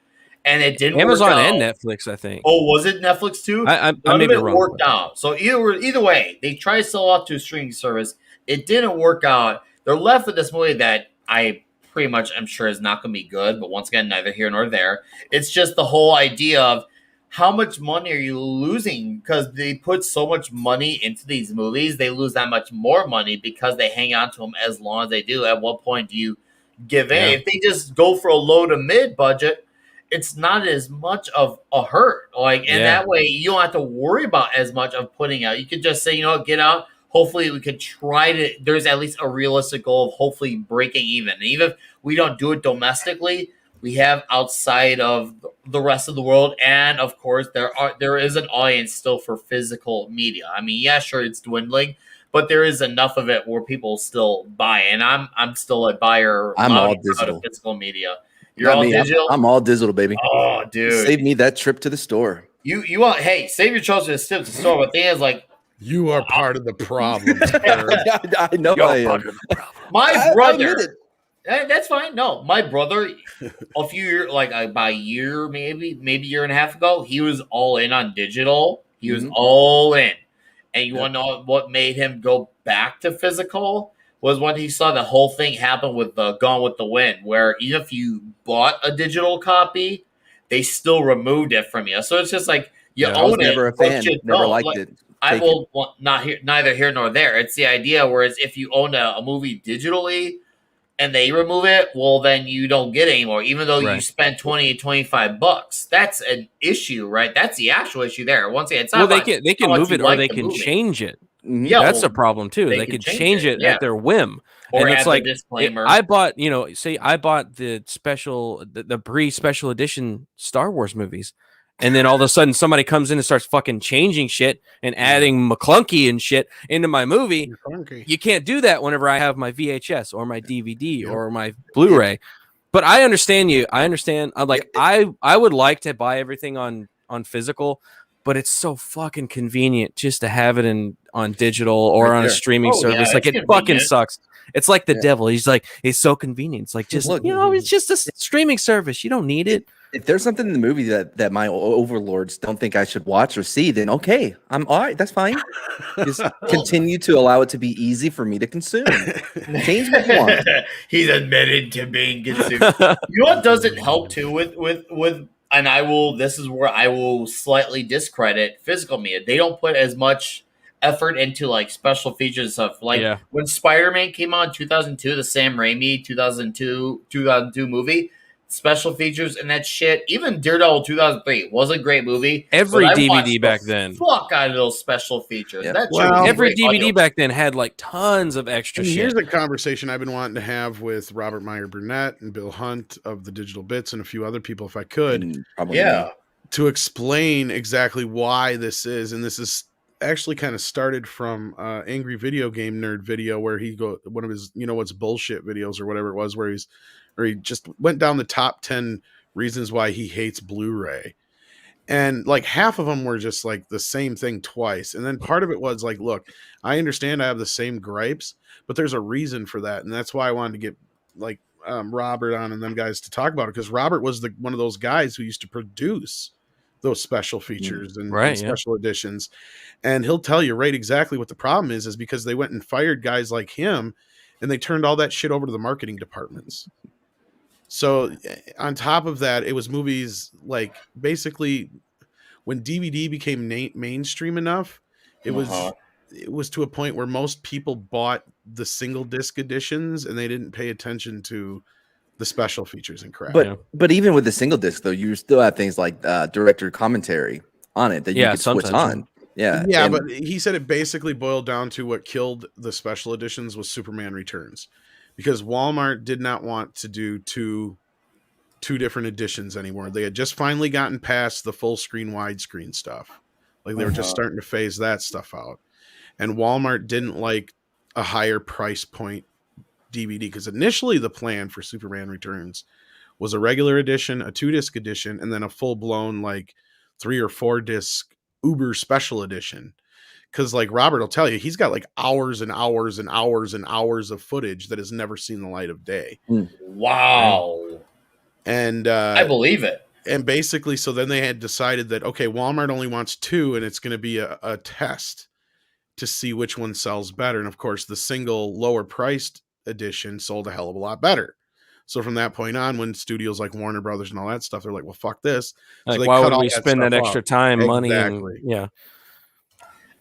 And it didn't Amazon work out. and Netflix, I think. Oh, was it Netflix too? I None may of be it wrong. worked out. So either way, they tried to sell off to a streaming service. It didn't work out. They're left with this movie that I pretty much am sure is not going to be good. But once again, neither here nor there. It's just the whole idea of how much money are you losing, because they put so much money into these movies. They lose that much more money because they hang on to them as long as they do. At what point do you give in? Yeah. If they just go for a low to mid budget, it's not as much of a hurt. That way you don't have to worry about as much of putting out. You could just say, get out. Hopefully we could try to, there's at least a realistic goal of hopefully breaking even. And even if we don't do it domestically, we have outside of the rest of the world. And of course there is an audience still for physical media. I mean, yeah, sure, it's dwindling, but there is enough of it where people still buy. And I'm still a buyer. I'm all out digital. of physical media. You're all digital? I'm all digital, baby. Oh, dude. Save me that trip to the store. You want, hey, save your children to the store, but the thing is, like, You are part of the problem. I know I am. my brother. admit it. That's fine. No, my brother, a few years, about a year, maybe year and a half ago, he was all in on digital. He was all in. And you want to know what made him go back to physical? Was when he saw the whole thing happen with Gone with the Wind, where even if you bought a digital copy, they still removed it from you. So it's just like you own I was it. never a fan. Never liked it. I will neither here nor there. It's the idea. Whereas if you own a movie digitally and they remove it, well, then you don't get it anymore, even though you spent $20 to $25. That's an issue, right? That's the actual issue there. Once again, it's not Well, they can move it or they can change it. Yeah, that's a problem too. They could change it at their whim. Or and it's like disclaimer. I bought, say I bought the pre-special edition Star Wars movies, and then all of a sudden somebody comes in and starts fucking changing shit and adding McClunky and shit into my movie. You can't do that whenever I have my VHS or my DVD or my Blu-ray. But I understand you. I understand. I'm like, I would like to buy everything on physical, but it's so fucking convenient just to have it on digital or on a streaming service. Yeah, like it fucking sucks. It's like the devil. He's like, it's so convenient. It's like, just Look, it's just a streaming service. You don't need it. If there's something in the movie that my overlords don't think I should watch or see, then okay, I'm all right. That's fine. Just continue to allow it to be easy for me to consume. Change what you want. He's admitted to being consumed. You know what doesn't help too with and I will. This is where I will slightly discredit physical media. They don't put as much effort into like special features and stuff. Like when Spider-Man came out in 2002, the Sam Raimi 2002 movie. Special features and that shit. Even Daredevil 2003 was a great movie. Every DVD back then. Fuck out of those special features. Yeah. Every DVD back then had like tons of extra shit. Here's a conversation I've been wanting to have with Robert Meyer Burnett and Bill Hunt of the Digital Bits and a few other people, if I could. To explain exactly why this is. And this is actually kind of started from Angry Video Game Nerd video where one of his, what's bullshit videos or whatever it was, where he just went down the top 10 reasons why he hates Blu-ray. And like half of them were just like the same thing twice. And then part of it was like, look, I understand I have the same gripes, but there's a reason for that. And that's why I wanted to get like Robert on and them guys to talk about it, because Robert was one of those guys who used to produce those special features and special editions, and he'll tell you right exactly what the problem is because they went and fired guys like him, and they turned all that shit over to the marketing departments. So on top of that, it was movies like basically when DVD became mainstream enough, it was to a point where most people bought the single disc editions and they didn't pay attention to the special features and crap. But even with the single disc though, you still have things like director commentary on it that you could switch on. Yeah, but he said it basically boiled down to what killed the special editions was Superman Returns, because Walmart did not want to do two different editions anymore. They had just finally gotten past the full screen widescreen stuff. Like they were just starting to phase that stuff out. And Walmart didn't like a higher price point DVD, because initially the plan for Superman Returns was a regular edition, a 2-disc edition, and then a full-blown like 3 or 4 disc Uber special edition. Because like Robert will tell you, he's got like hours and hours and hours and hours of footage that has never seen the light of day. Wow. And I believe it. And basically, so then they had decided that, okay, Walmart only wants 2, and it's going to be a test to see which one sells better. And of course, the single lower priced edition sold a hell of a lot better. So from that point on, when studios like Warner Brothers and all that stuff, they're like, well, fuck this. Like, so why would we spend that extra time, money? Exactly.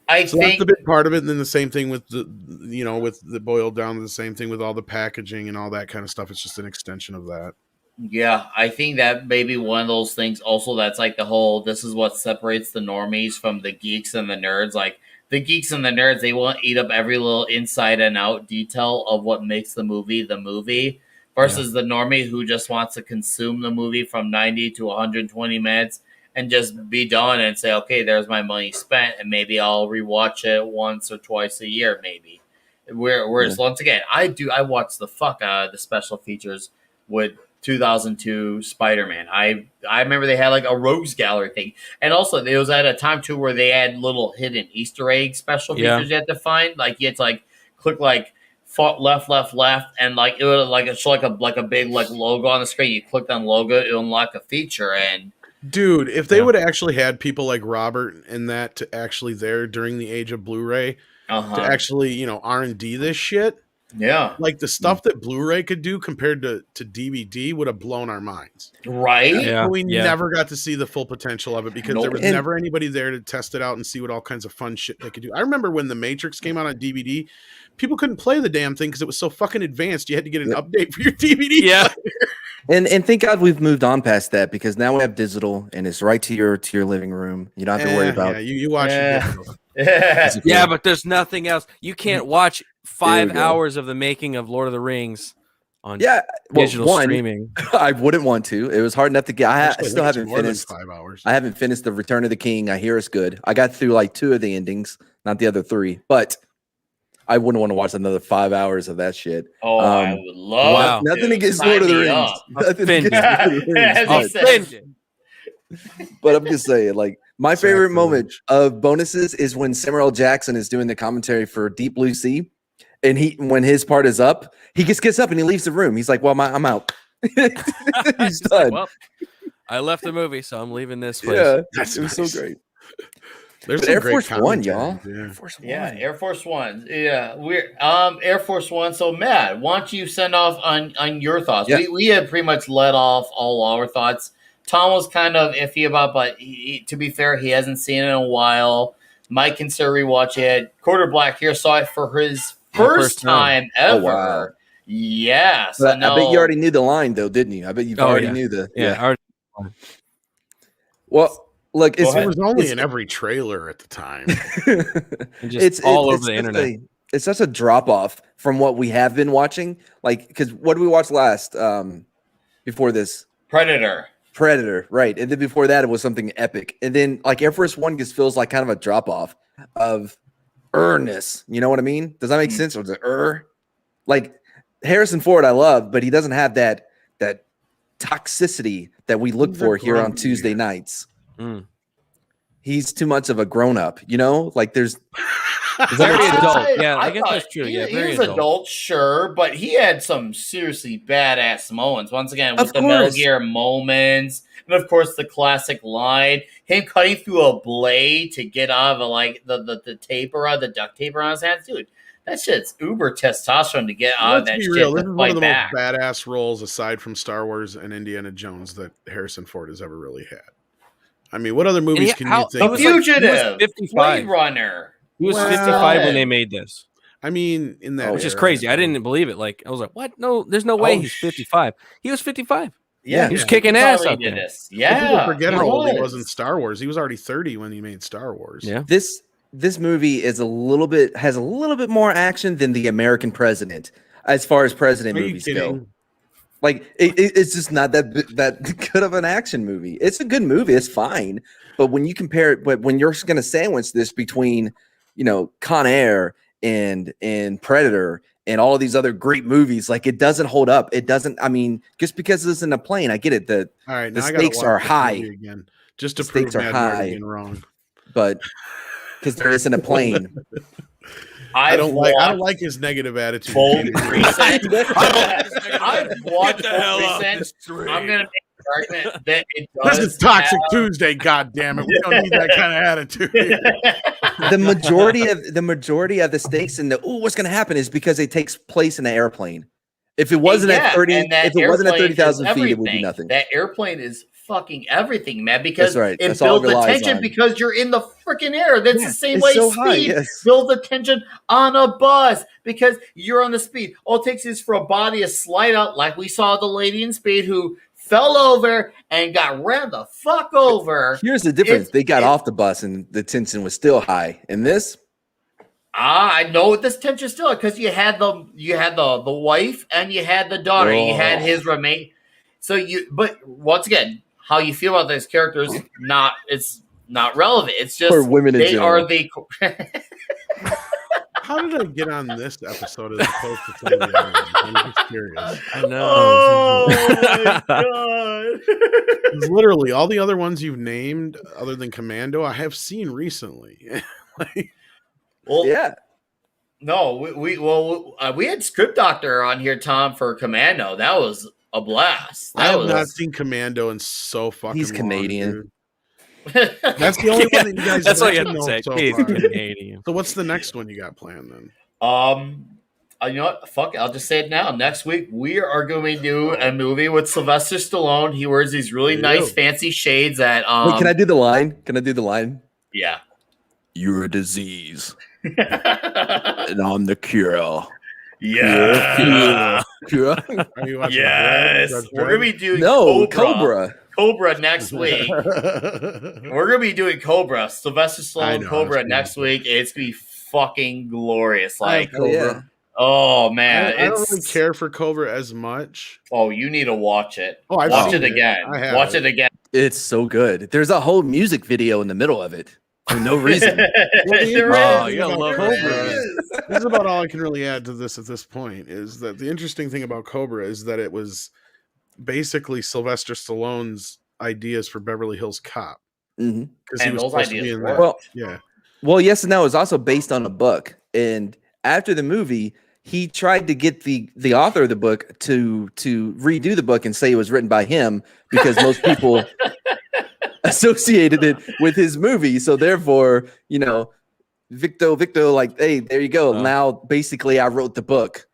I so think that's the big part of it. And then the same thing with with the boiled down to the same thing with all the packaging and all that kind of stuff. It's just an extension of that. Yeah, I think that may be one of those things also that's like the whole, this is what separates the normies from the geeks and the nerds. Like the geeks and the nerds, they want to eat up every little inside and out detail of what makes the movie versus the normie who just wants to consume the movie from 90 to 120 minutes and just be done and say, okay, there's my money spent, and maybe I'll rewatch it once or twice a year, maybe. Whereas once again, I watch the fuck out of the special features with 2002 Spider-Man. I remember they had like a rogues gallery thing, and also it was at a time too where they had little hidden Easter egg special features you had to find. Like you had to like click like left, and like it would like show like a big like logo on the screen. You clicked on logo, it unlock a feature. And dude, if they would have actually had people like Robert and that to actually there during the age of Blu-ray to actually R&D this shit. Yeah. Like the stuff that Blu-ray could do compared to DVD would have blown our minds. Right? Yeah. But we never got to see the full potential of it because there was never anybody there to test it out and see what all kinds of fun shit they could do. I remember when The Matrix came out on DVD, people couldn't play the damn thing because it was so fucking advanced. You had to get an update for your DVD player. And thank God we've moved on past that, because now we have digital and it's right to your living room. You don't have to worry about it. Yeah, you watch it. Yeah, but there's nothing else. You can't watch 5 hours of the making of Lord of the Rings on digital streaming. I wouldn't want to. It was hard enough to get. I still haven't finished 5 hours. I haven't finished the Return of the King. I hear it's good. I got through like 2 of the endings, not the other 3. But I wouldn't want to watch another 5 hours of that shit. Oh, I would love nothing against Lord of the Rings. Nothing against Lord of the Rings. But I'm just saying, like, my favorite moment of bonuses is when Samuel L. Jackson is doing the commentary for Deep Blue Sea, and when his part is up, he just gets up and he leaves the room. He's like, "Well, I'm out." He's done. Like, well, I left the movie, so I'm leaving this place. Yeah, it was so great. There's Air Force One, y'all. Yeah. Air Force One. Yeah, we're Air Force One. So Matt, why don't you send off on your thoughts? Yeah. We had pretty much let off all our thoughts. Tom was kind of iffy about, but to be fair, he hasn't seen it in a while. Might consider rewatch it. Quarter Black here saw it for his first time ever. Oh, wow. Yes, I bet you already knew the line, though, didn't you? I bet you already knew the. Well, look, it was only in every trailer at the time. It's all over the internet. It's such a drop off from what we have been watching. Like, because what did we watch last? Before this, Predator, right? And then before that, it was something epic. And then like Air Force One just feels like kind of a drop off of earnest. You know what I mean? Does that make sense? Or is it like Harrison Ford? I love, but he doesn't have that toxicity that we look for here on Tuesday nights. he's too much of a grown up. You know, like there's Very adult. I- Yeah, I guess thought that's true. Yeah, He very was adult. adult, sure, but he had some seriously badass moments. Once again, with Of the Metal course. Gear moments, and of course the classic line, him cutting through a blade to get out of like the tape around the duct tape around his hands, dude. That shit's uber testosterone to get out of Let's that be shit real. This to is one of fight the back. most badass roles aside from Star Wars and Indiana Jones that Harrison Ford has ever really had. I mean, what other movies can you The think? was of? like- he was Fugitive, 55. Blade Runner. He was Well- 55 when they made this, I mean, in that, which is era, crazy. I didn't believe it. Like, I was like, what? No, there's no way he's 55. He was 55. Yeah, He was kicking ass Probably out did there. this. People Yeah, forget he how old he was in Star Wars. He was already 30 when he made Star Wars. Yeah. This movie is has a little bit more action than The American President as far as president Are you movies go. kidding? Like it's just not that good of an action movie. It's a good movie. It's fine, but when you compare it, but when you're going to sandwich this between, you know, Con Air and Predator and all of these other great movies, like it doesn't hold up. It doesn't. I mean, just because it's in a plane, I get it. All right, The now I gotta stakes watch are this high. movie again, just to The prove stakes are Mad high. Mardigan wrong. But because there isn't a plane. I don't like watched like his negative attitude. Bold Jamie. Recent. I've watched Get the hell Bold off Recent. I'm gonna make an argument that it This does is Toxic have- Tuesday. God damn it, we don't need that kind of attitude. the majority of the stakes in the what's going to happen is because it takes place in an airplane. If it wasn't Yeah, at 30, and that if it wasn't at airplane is 30,000 feet, it would be everything. nothing. That airplane is fucking everything, man. Because That's right. it That's all it builds the relies tension on. because you're in the freaking air. That's Yeah, the same it's way so speed high, yes. builds the tension on a bus because you're on the speed. All it takes is for a body to slide out, like we saw the lady in Speed who fell over and got ran the fuck over. Here's the difference: It's- they got it's- off the bus and the tension was still high. In this, I know this tension still because you had the wife and you had the daughter. You had Oh. his remain. But once again, how you feel about those characters it's not relevant. It's just For women in they general. are the. How did I get on this episode as opposed to some of the other ones? I'm just curious. I know. Oh my god! 'Cause literally, all the other ones you've named, other than Commando, I have seen recently. Like, Well, yeah, no, we had Script Doctor on here, Tom, for Commando. That was a blast. I That have was not seen Commando in so fucking. He's long, Canadian. dude. That's the only one that you guys. That's all you have mentioned, to though, say. so He's far. Canadian. So what's the next one you got planned then? You know what? Fuck it. I'll just say it now. Next week, we are going to do a movie with Sylvester Stallone. He wears these really Ew. nice, fancy shades that. wait, can I do the line? Can I do the line? Yeah. You're a disease, yeah. and I'm the cure. Yeah. Cure? Are you watching Yes. Judge We're going to be doing No, Cobra. Cobra. Cobra next week. Dredd? We're going to be doing Cobra. Sylvester I Stallone know, Cobra it's next week. It's going to be fucking glorious. Like, Oh, yeah. oh, I, man. I don't it's really care for Cobra as much. Oh, you need to watch it. Oh, I've Watch seen it again. I have Watch it again. It's so good. There's a whole music video in the middle of it for no reason. There Oh, is. you gotta love There Cobra. is. This is about all I can really add to this at this point. Is that the interesting thing about Cobra is that it was basically Sylvester Stallone's ideas for Beverly Hills Cop hmm because he And was those supposed to be ideas in work. that. Well, Yeah, well, yes and no. It's also based on a book, and after the movie, he tried to get the author of the book to redo the book and say it was written by him because most people associated it with his movie. So therefore, you know, Victor, like, hey, there you go. Now, basically, I wrote the book,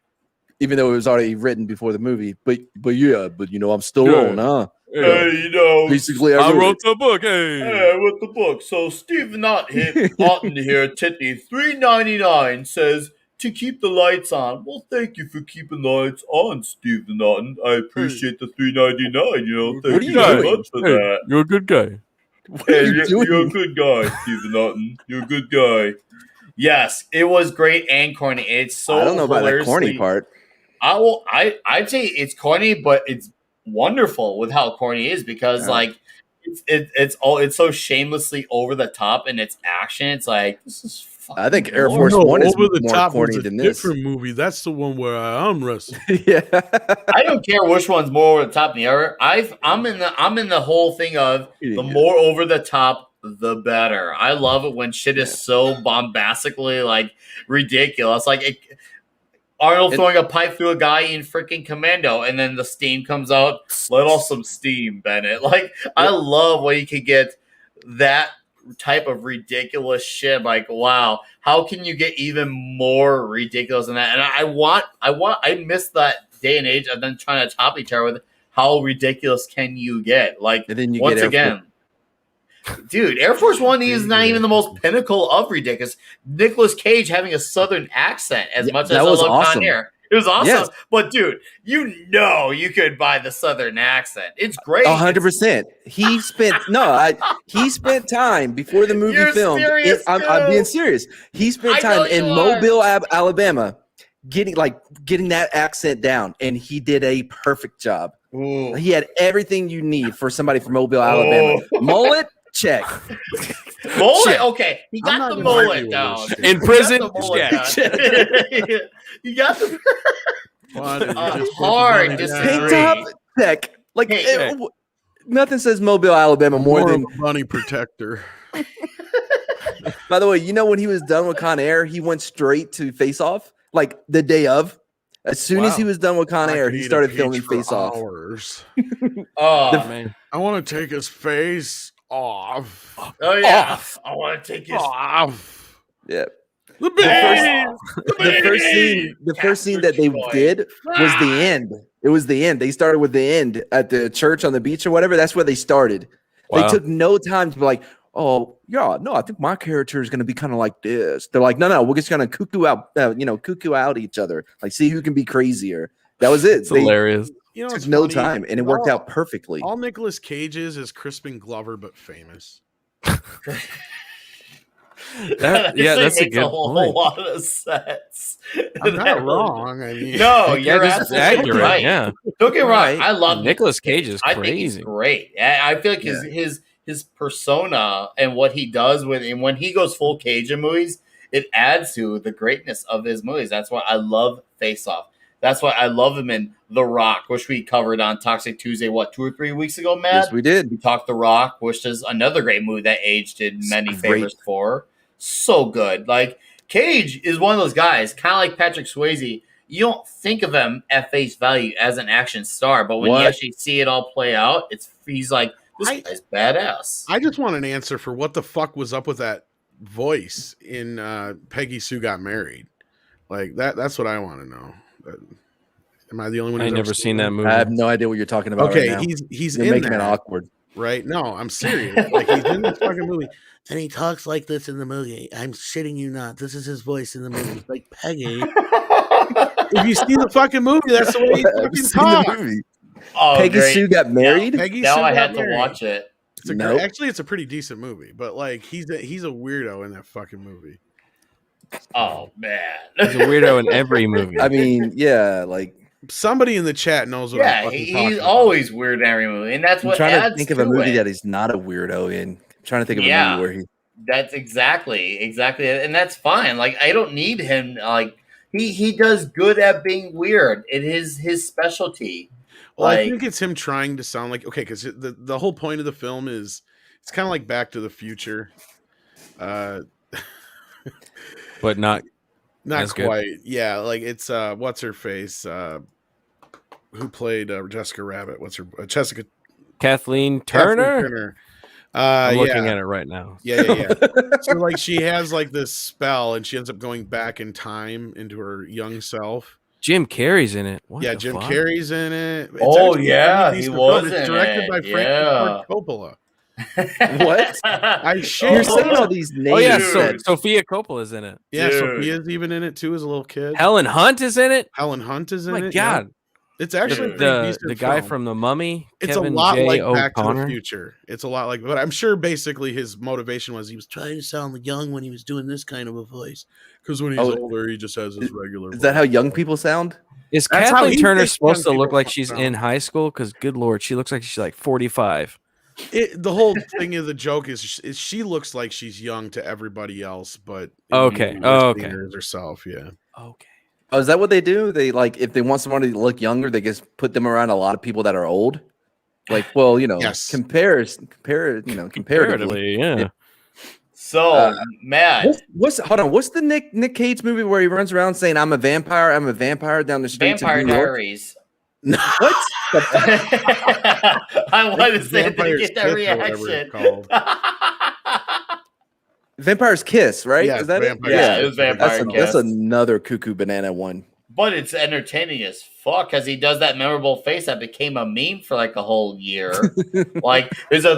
even though it was already written before the movie. But yeah, but you know, I'm still Yeah. on, huh? Hey, you know, Basically, I wrote it. the book. Hey. I wrote the book. So Steve Otten here, Titney, $3.99 says to keep the lights on. Well, thank you for keeping the lights on, Steve Otten. I appreciate the $3.99. You know, What thank are you you very doing? much for Hey, that. you're a good guy. What are you You're a doing? good guy, Steve Otten. You're a good guy. Yes, it was great and corny. It's so I don't know about that corny hilariously- part. I'd say it's corny, but it's wonderful with how corny it is because Yeah. like it's so shamelessly over the top in its action. It's like this is. I think Air glorious. Force One is Over the more Top corny was a than this. different movie. That's the one where I arm wrestle. Yeah. I don't care which one's more over the top than the other. I'm in the whole thing of the more over the top, the better. I love it when shit is so bombastically like ridiculous. Like Arnold throwing a pipe through a guy in freaking Commando, and then the steam comes out. Let off some steam, Bennett. Like I love when you can get that type of ridiculous shit. Like, wow, how can you get even more ridiculous than that? And I miss that day and age of them trying to top each other with how ridiculous can you get? Like, And then you once get Air again, dude, Air Force One is not even the most pinnacle of ridiculous. Nicolas Cage having a Southern accent, as much as that I was love awesome. Con Air. It was awesome. Yes. But, dude, you could buy the Southern accent. It's great. 100%. He spent time before the movie You're filmed. serious, I'm being dude. serious. He spent I know time in you are. Mobile, Alabama, getting that accent down, and he did a perfect job. Ooh. He had everything you need for somebody from Mobile, Alabama. Mullet, check. Mullet? Shit. Okay, he I'm got not the gonna argue mullet with down. this shit. In prison, You got the mullet check. down. You got the Why did you just put the hard bunny disagree. down? Tank top, check. Like Hey, nothing says Mobile, Alabama more More than. of a bunny protector. By the way, when he was done with Con Air, he went straight to Face Off, like the day of. As soon as Wow. he was done with Con I Air, could he eat a started peach filming for Face Off. hours. Oh, man. I want to take his face off. oh yeah. I want to take his Off. Yeah. The The first scene that they did was the end. It was the end. They started with the end at the church on the beach or whatever. That's where they started. Wow. They took no time to be like, oh yeah, no, I think my character is going to be kind of like this. They're like, no, we're just going to cuckoo out each other. Like, see who can be crazier. That was it. It's They hilarious. You know, took it's no funny. time, and it worked out perfectly. All Nicolas Cage's is Crispin Glover, but famous. That's a makes good whole point. lot of sense. I'm That not really- wrong. I mean, No, Yeah, you're this is absolutely accurate. right. Yeah, Don't get me wrong. Right. I love Nicolas Cage is I think he's crazy. great. I feel like his persona and what he does and when he goes full Cage in movies, it adds to the greatness of his movies. That's why I love Face Off. That's why I love him in The Rock, which we covered on Toxic Tuesday, 2 or 3 weeks ago, Matt? Yes, we did. We talked The Rock, which is another great movie that Age did many It's favors for. So good. Like, Cage is one of those guys, kind of like Patrick Swayze. You don't think of him at face value as an action star, but when you What? actually see it all play out, he's like, this guy's badass. I just want an answer for what the fuck was up with that voice in Peggy Sue Got Married. Like that's what I want to know. Am I the only one? I who's ain't ever never seen that movie. I have no idea what you're talking about. Okay, right now. he's You're in making that, it awkward. right? No, I'm serious. Like he's in this fucking movie, and he talks like this in the movie. I'm shitting you not. This is his voice in the movie. It's like Peggy. If you see the fucking movie, that's the way he I've fucking seen the talks. movie. Oh, Peggy great. Sue Got Married. Peggy Now Sue I Got have to Married. watch it. It's a Nope. actually, it's a pretty decent movie, but like he's a weirdo in that fucking movie. Oh, man. He's a weirdo in every movie. I mean, yeah, like Somebody in the chat knows what I'm Yeah, fucking talking he's about. always weird in every movie, and that's I'm what trying adds to think of a to movie it. that he's not a weirdo in. I'm trying to think of a Yeah. movie where he. That's exactly, and that's fine. Like, I don't need him. Like, he does good at being weird. It is his specialty. Well, I Like- think it's him trying to sound like okay, because the whole point of the film is it's kind of like Back to the Future. but not Not That's good. quite. Yeah, like it's what's her face? Who played Jessica Rabbit? What's her Jessica Kathleen Kathleen Turner. I'm yeah. looking at it right now. Yeah. So like she has like this spell, and she ends up going back in time into her young self. Jim Carrey's in it. What Yeah, the Jim fuck? Carrey's in it. It's Oh, actually a yeah, pretty he decent was film. It's in directed it, by Francis yeah. Ford Coppola. What? I shit. You're saying all these names. Oh yeah, Dude. that- Sophia Coppola's in it. Yeah, Dude. Sophia's even in it too as a little kid. Helen Hunt is in it. Helen Hunt is Oh in my it. yeah. god, It's actually a pretty the decent guy film. from The Mummy. It's Kevin a lot J. like Back to the O'Connor. Future. It's a lot like, but I'm sure basically his motivation was he was trying to sound young when he was doing this kind of a voice. Because when he's Oh, older, he just has his regular. Is that how young people sound? Is That's how Kathleen he Turner thinks supposed to young look people like she's sound. in high school? Because good lord, she looks like she's like 45. The whole thing of the joke is she looks like she's young to everybody else, but in the Okay. movie, Oh, seeing okay. her as herself. Yeah. Okay. Oh, is that what they do? They like if they want somebody to look younger, they just put them around a lot of people that are old. Like, well, you know, Yes. comparatively. Comparatively, yeah. So, Matt, What's the Nick Cage movie where he runs around saying I'm a vampire down the streets Vampire of New York? Diaries. What? The fuck? I wanted to say it to Vampire's get that Kiss or whatever reaction. it's called. Vampire's Kiss, right? Yeah, Is that it? Vampire's Yeah, Kiss. it was Vampire That's Kiss. another cuckoo banana one. But it's entertaining as fuck because he does that memorable face that became a meme for like a whole year. Like, there's a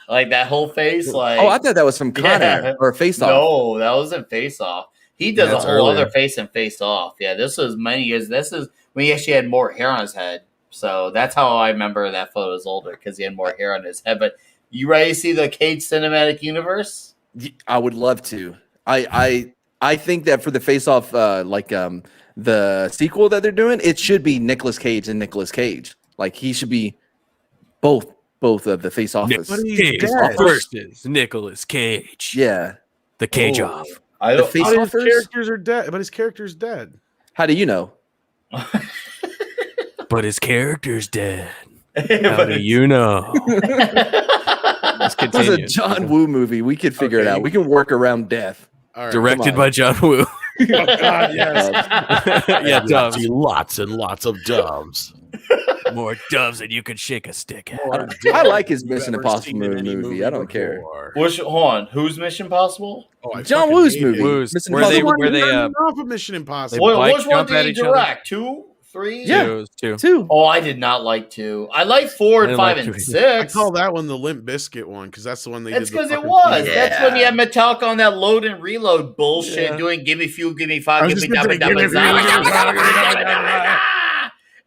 like that whole face. Like, Oh, I thought that was from Con Air or Face Off. no, that wasn't Face Off. He does That's a whole earlier. other face in Face Off. Yeah, this was many years. This is when he actually had more hair on his head. So that's how I remember that photo is older because he had more hair on his head. But you ready to see the Cage cinematic universe? I would love to. I think that for the Face Off, the sequel that they're doing, it should be Nicolas Cage and Nicolas Cage. Like he should be both of the Face Off. Nicolas he's Cage dead. versus Nicolas Cage. Yeah. The Cage Oh. off. I The don't. Face But his Offers. characters are dead. But his character's dead. How do you know? But his character's dead. How but do you know? Let's It was a continue. John Woo movie. We could figure it Okay. out. We can work around death. All right. Directed on. by John Woo. Oh, God, yes. Yeah, doves. Lots and lots of doves. More doves than you could shake a stick at. I like his Mission Impossible movie. I don't care. Which, hold on, who's Mission Impossible? Oh, I John fucking Woo's hate movie. it. Woo's, Mission where they Impossible. where they Off of Mission Impossible. What, bike which one jump did at he each other? direct? 2, 3? Yeah. two. Two. Oh, I did not like 2. I like 4 I and didn't 5 like and 2 either. 6. I call that one the Limp Bizkit one because that's the one they That's did. the because it fucking- was. Yeah. That's when you had Metallica on that load and reload bullshit, Yeah. doing "Give me fuel, give me I five, was give me just dabba gonna dabba say, dabba "Give me fuel, dabba give me dabba fuel, dabba."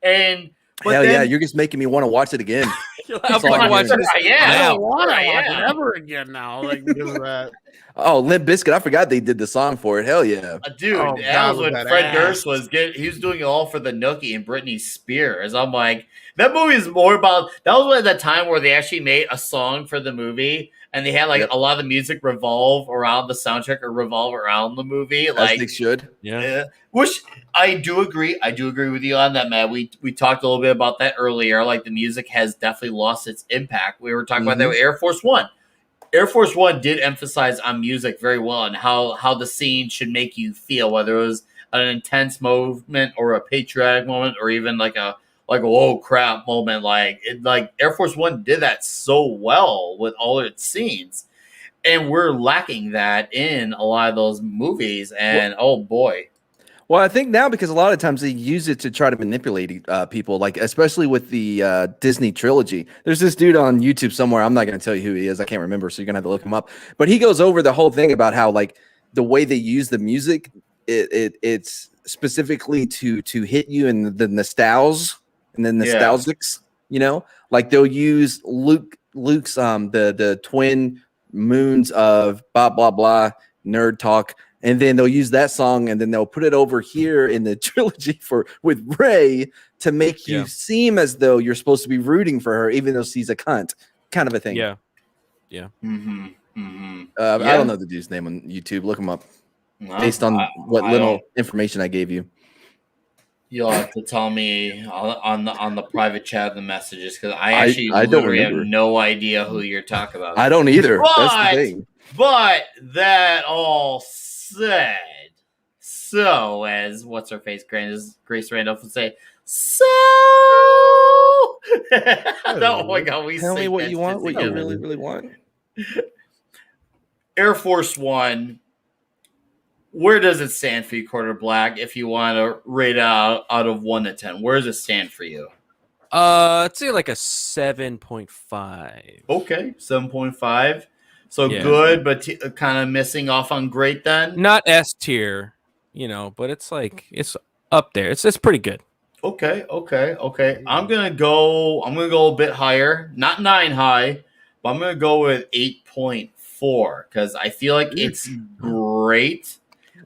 And but Hell then, yeah, you're just making me want to watch it again. I'm all fucking I'm watching hearing. this. Yeah. I now. don't want to watch Yeah. it ever again now. Like because of that. Oh, Limp Bizkit. I forgot they did the song for it. Hell yeah. dude, Oh, that God, was when that Fred ass. Durst was he was doing it all for the Nookie and Britney Spears. I'm like, that movie is more about that was at the time where they actually made a song for the movie and they had like Yep. a lot of the music revolve around the soundtrack or revolve around the movie. As Like they should. Yeah. which I do agree. I do agree with you on that, Matt. We talked a little bit about that earlier. Like the music has definitely lost its impact. We were talking about that with Air Force One. Air Force One did emphasize on music very well and how the scene should make you feel, whether it was an intense moment or a patriotic moment or even like a whoa crap moment. Like Air Force One did that so well with all its scenes. And we're lacking that in a lot of those movies. And oh boy. Well, I think now because a lot of times they use it to try to manipulate people, like especially with the Disney trilogy. There's this dude on YouTube somewhere. I'm not going to tell you who he is. I can't remember, so you're going to have to look him up. But he goes over the whole thing about how like the way they use the music, it's specifically to hit you in the nostalgia and the nostalgics. You know, like they'll use Luke's the twin moons of blah blah blah nerd talk. And then they'll use that song, and then they'll put it over here in the trilogy with Rey to make you seem as though you're supposed to be rooting for her, even though she's a cunt, kind of a thing. Yeah. Mm-hmm. Mm-hmm. I don't know the dude's name on YouTube. Look him up based on what little information I gave you. You'll have to tell me on the private chat of the messages because I actually I don't literally have remember. no idea who you're talking about. I don't either. That's But- the thing. But that all said, so as what's her face, Grace Randolph would say, so. Oh my god, we Tell me sing what that you shit want. What you together. really, really want. Air Force One. Where does it stand for you, Quarter Black? If you want to rate out of 1 to 10, where does it stand for you? I'd say like a 7.5. Okay, 7.5. So Yeah. good, but kind of missing off on great then. Not S tier, but it's like it's up there. It's pretty good. Okay. I'm gonna go a bit higher, not 9 high, but I'm gonna go with 8.4 because I feel like it's great.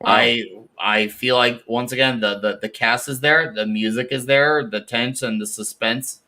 Wow. I feel like once again the cast is there, the music is there, the tense and the suspense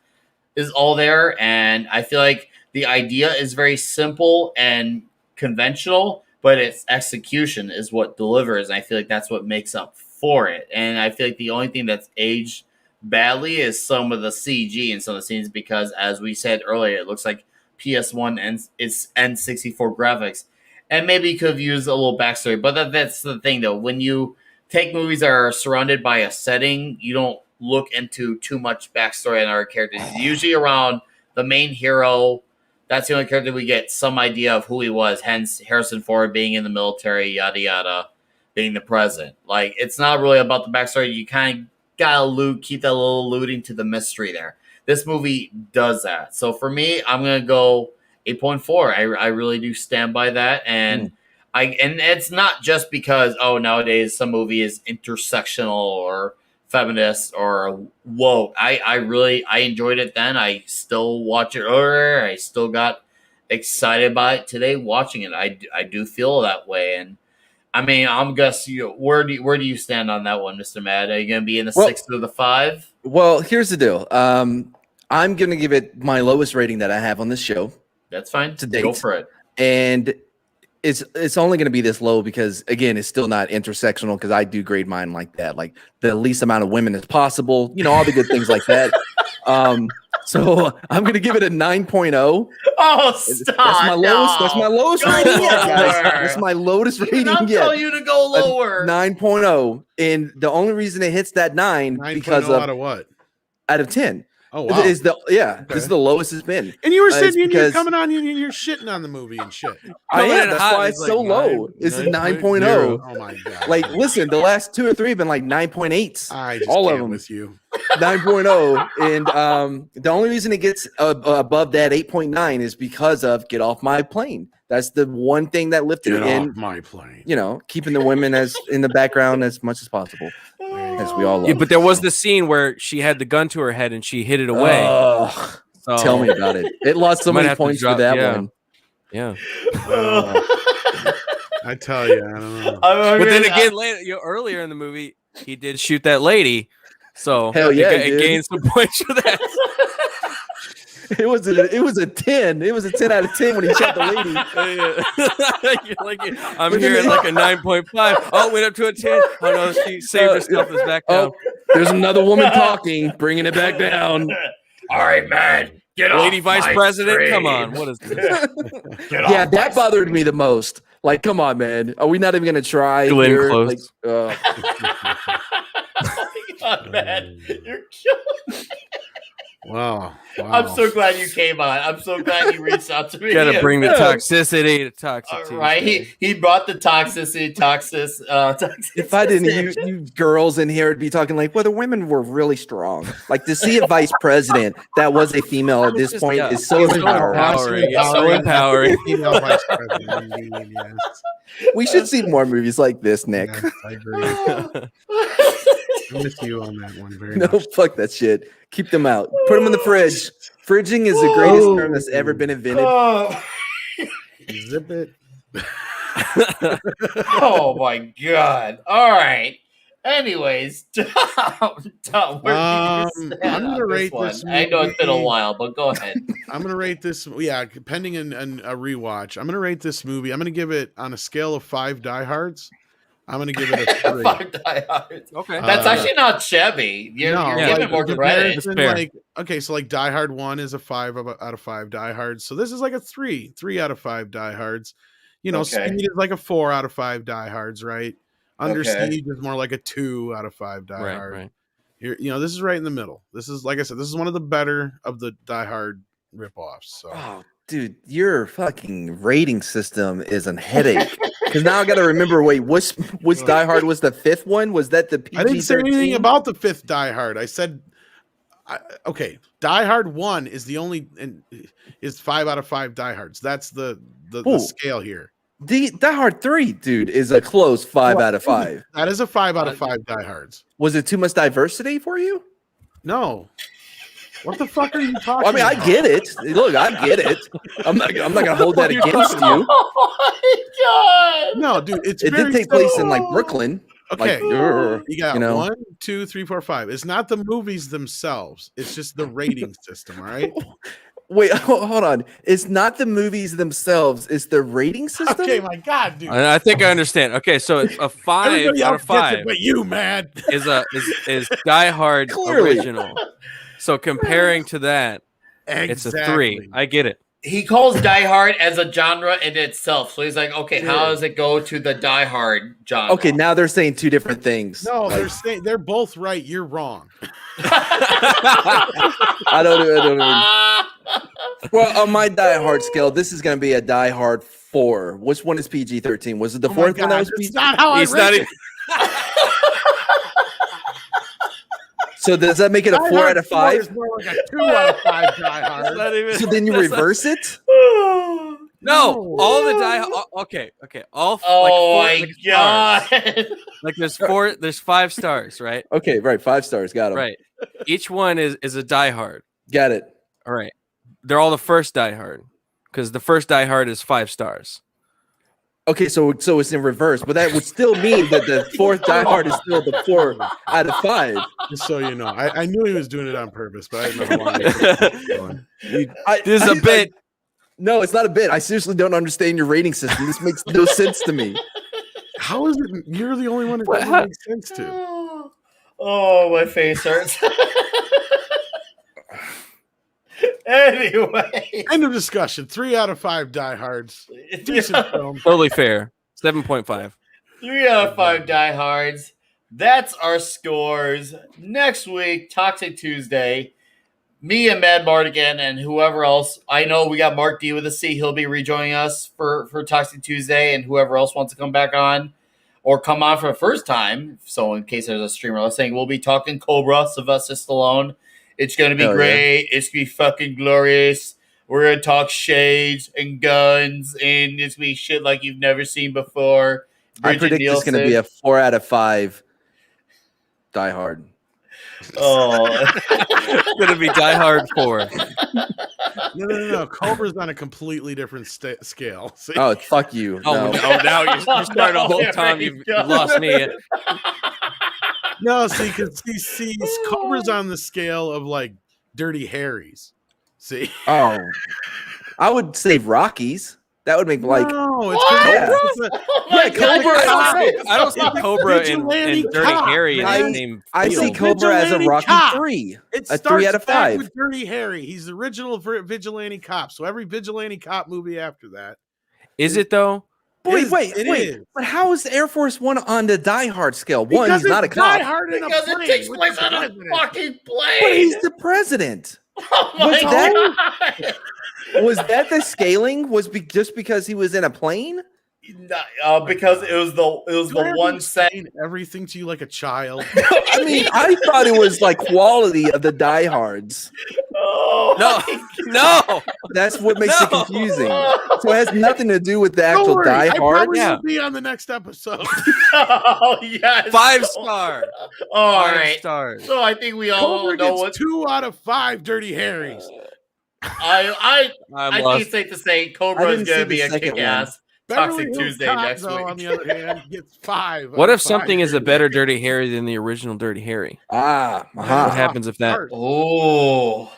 is all there, and I feel like the idea is very simple and conventional, but its execution is what delivers. I feel like that's what makes up for it, and I feel like the only thing that's aged badly is some of the CG in some of the scenes because, as we said earlier, it looks like PS1 and it's N64 graphics, and maybe you could have used a little backstory. But that's the thing, though. When you take movies that are surrounded by a setting, you don't look into too much backstory on our characters. It's usually around the main hero. That's the only character we get some idea of who he was. Hence, Harrison Ford being in the military, yada yada, being the president. Like, it's not really about the backstory. You kind of gotta keep that little alluding to the mystery there. This movie does that. So for me, I'm gonna go 8.4. I really do stand by that, and and it's not just because nowadays some movie is intersectional or feminist or woke. I enjoyed it then. I still watch it earlier. I still got excited by it today watching it. I do feel that way, and I mean, I'm guessing where do you stand on that one, Mr. Mad? Are you going to be in the 6 or the 5? Well, here's the deal. I'm going to give it my lowest rating that I have on this show. That's fine. To date. Go for it. And it's only going to be this low because, again, it's still not intersectional because I do grade mine like that. Like the least amount of women as possible, all the good things like that. So I'm going to give it a 9.0. Oh, stop. That's my lowest. That's my lowest Go rating yet, guys. lower. That's my lowest rating I'm yet. telling you to go lower. 9.0. And the only reason it hits that 9 because 9.0 out of what? out of 10. Oh, wow. This is the lowest it's been. And you were saying it's you're because- coming on, you're shitting on the movie and shit. I Coming am. in That's hot why is it's so like low. It's a 9.0. Oh my god! Like, listen, the last 2 or 3 have been like 9.8s. I just all of can't them. with you. 9.0. And the only reason it gets above that 8.9 is because of Get Off My Plane. That's the one thing that lifted Get it off in. my plane. Keeping the women as in the background as much as possible, as we all love. Yeah, but there was the scene where she had the gun to her head and she hid it away. Ugh. So, Tell me about it. It lost so Might many have to points drop- for that yeah. one. Yeah. I tell you, I don't know. But then again, earlier in the movie, he did shoot that lady. So Hell yeah, it dude. gained some points for that. It was a 10. It was a 10 out of 10 when he shot the lady. I'm here at like a 9.5. Oh, went up to a 10. Oh no, she saved herself. It's back down. There's another woman talking, bringing it back down. All right, man. Get Lady off Vice my President, screen. come on. What is this? Get Yeah, off that bothered me the most. Like, come on, man. Are we not even gonna try? Glenn here? Close. Like, God, man. You're killing. Wow. I'm so glad you came on. I'm so glad you reached out to me. Gotta bring the toxicity to All toxicity. right, he brought the toxicity. if I didn't, you girls in here would be talking like, well, the women were really strong. Like to see a vice president that was a female at this point is so empowering. It's so empowering. Female vice president, indeed, yes. We should see more movies like this, Nick. Yes, I agree. I'm with you on that one. Very No, much. fuck that shit. Keep them out. Put them in the fridge. Fridging is the greatest term that's ever been invented. Zip it. Oh my god! All right. Anyways, Tom, where do you stand I'm gonna on rate one? this I know it's been a movie- while, but go ahead. I'm gonna rate this. Yeah, pending a rewatch. I'm gonna rate this movie. I'm gonna give it on a scale of 5 diehards. I'm gonna give it a 3. 5 diehards. Okay. That's actually not shabby. You're yeah, giving like, more the credit. comparison, Fair. like, okay, so like Die Hard 1 is a 5 out of 5 diehards. So this is like a 3 out of 5 diehards. Okay. Speed is like a 4 out of 5 diehards, right? Under Okay. Siege is more like a 2 out of 5 Right, diehards. right. Here, this is right in the middle. This is, like I said, this is one of the better of the Die Hard ripoffs. So Oh, dude, your fucking rating system is a headache. Because now I got to remember. Wait, which Die Hard was the 5th one? Was that the PG-13? I didn't say anything about the 5th Die Hard. I said, okay, Die Hard 1 is the only and is 5 out of 5 Die Hards. That's the Ooh. scale here. Die Hard 3, dude, is a close 5 out of 5. That is a 5 out of 5 Die Hards. Was it too much diversity for you? No. What the fuck are you talking? Well, I mean, I about? get it. Look, I get it. I'm not gonna hold that against you. Oh my god! No, dude, it's It very did take place in simple. like Brooklyn. Okay, Like, you got you know. 1, 2, 3, 4, 5. It's not the movies themselves. It's just the rating system. All right. Wait, hold on. It's not the movies themselves. It's the rating system. Okay, my God, dude. I think I understand. Okay, so it's a 5 Everybody out else of gets 5 it, but you, man. is Die Hard Clearly. original. So comparing to that, it's a 3. I get it. He calls Die Hard as a genre in itself. So he's like, okay, how Yeah. does it go to the Die Hard genre? Okay, now they're saying two different things. No, Like, they're saying they're both right. You're wrong. I don't even. Well, on my Die Hard scale, this is going to be a Die Hard 4. Which one is PG-13? Was it the Oh my fourth one that God, was that's PG? not how He's I not rate even. So does that make it a Die 4 Hard out of 4 5? is more like a 2 out of 5 Die Hard. It's not even. So then you that's not- reverse it? No, all the Die. Okay, all. Oh like, my stars. god. Like there's 4. There's 5 stars, right? Okay, right. 5 stars. Got him. Right. Each one is a Die Hard. Got it. All right. They're all the first Die Hard because the first Die Hard is 5 stars. Okay, so it's in reverse, but that would still mean that the fourth Die Hard is still the 4 out of 5. Just so you know, I knew he was doing it on purpose, but I didn't know how long it was going. This is a bit. No, it's not a bit. I seriously don't understand your rating system. This makes no sense to me. How is it? You're the only one it What? doesn't make sense to. Oh, my face hurts. Anyway. End of discussion. 3 out of 5 Die Hards. Decent film. Totally fair. 7.5. 3 out of 5 Die Hards. That's our scores. Next week, Toxic Tuesday. Me and Mad Mardigan and whoever else. I know we got Mark D with a C. He'll be rejoining us for Toxic Tuesday, and whoever else wants to come back on or come on for the first time. So in case there's a streamer listening, we'll be talking Cobra, Sylvester Stallone. It's going to be Hell yeah. great. It's going to be fucking glorious. We're going to talk shades and guns, and it's going to be shit like you've never seen before. I predict it's going to be a 4 out of 5 Die Hard. Oh. It's gonna be Die Hard 4. No. Cobra's on a completely different scale. See? Oh, fuck you. Oh, No. no, now you're starting a whole There time. we You've go. lost me. No, see, because see, Cobra's on the scale of like Dirty Harry's. See? Oh, I would say Rockies. That would make like no, it's What? Cobra. my Yeah, God, Cobra you're is- right. I don't see Cobra Vigilante and Dirty cop, Harry in man. the same. I He's see a Cobra as a vigilante Rocky cop. 3. It A starts 3 out of back 5. with Dirty Harry. He's the original vigilante cop. So every vigilante cop movie after that. Is it though? Wait, It wait. is. But how is Air Force One on the Die Hard scale? One, Because he's not a it's Die cop, Hard in a Because it plane takes with place the on a president. fucking plane. but he's the president. Oh my Was God. Was that the scaling? Just because he was in a plane? Because it was Do I the have one to set. explain everything to you like a child. I mean, I thought it was like quality of the Die Hards. Oh, No. That's what makes it No. confusing. So it has nothing to do with the Don't actual worry, Die I Hard. probably Yeah. will be on the next episode. oh yes. 5 star. All 5 right. stars. So I think we all Cobra know gets what 2 out of 5 Dirty Harrys. I I'm think lost. it's safe to say I Cobra is didn't going see to be the a second one. kick-ass Beverly Toxic Hills Tuesday Cop, next though, week. on the other hand, gets 5. What out if of something 5 is a Dirty better Harrys. Dirty Harry than the original Dirty Harry? Ah, What aha. happens if that? Oh.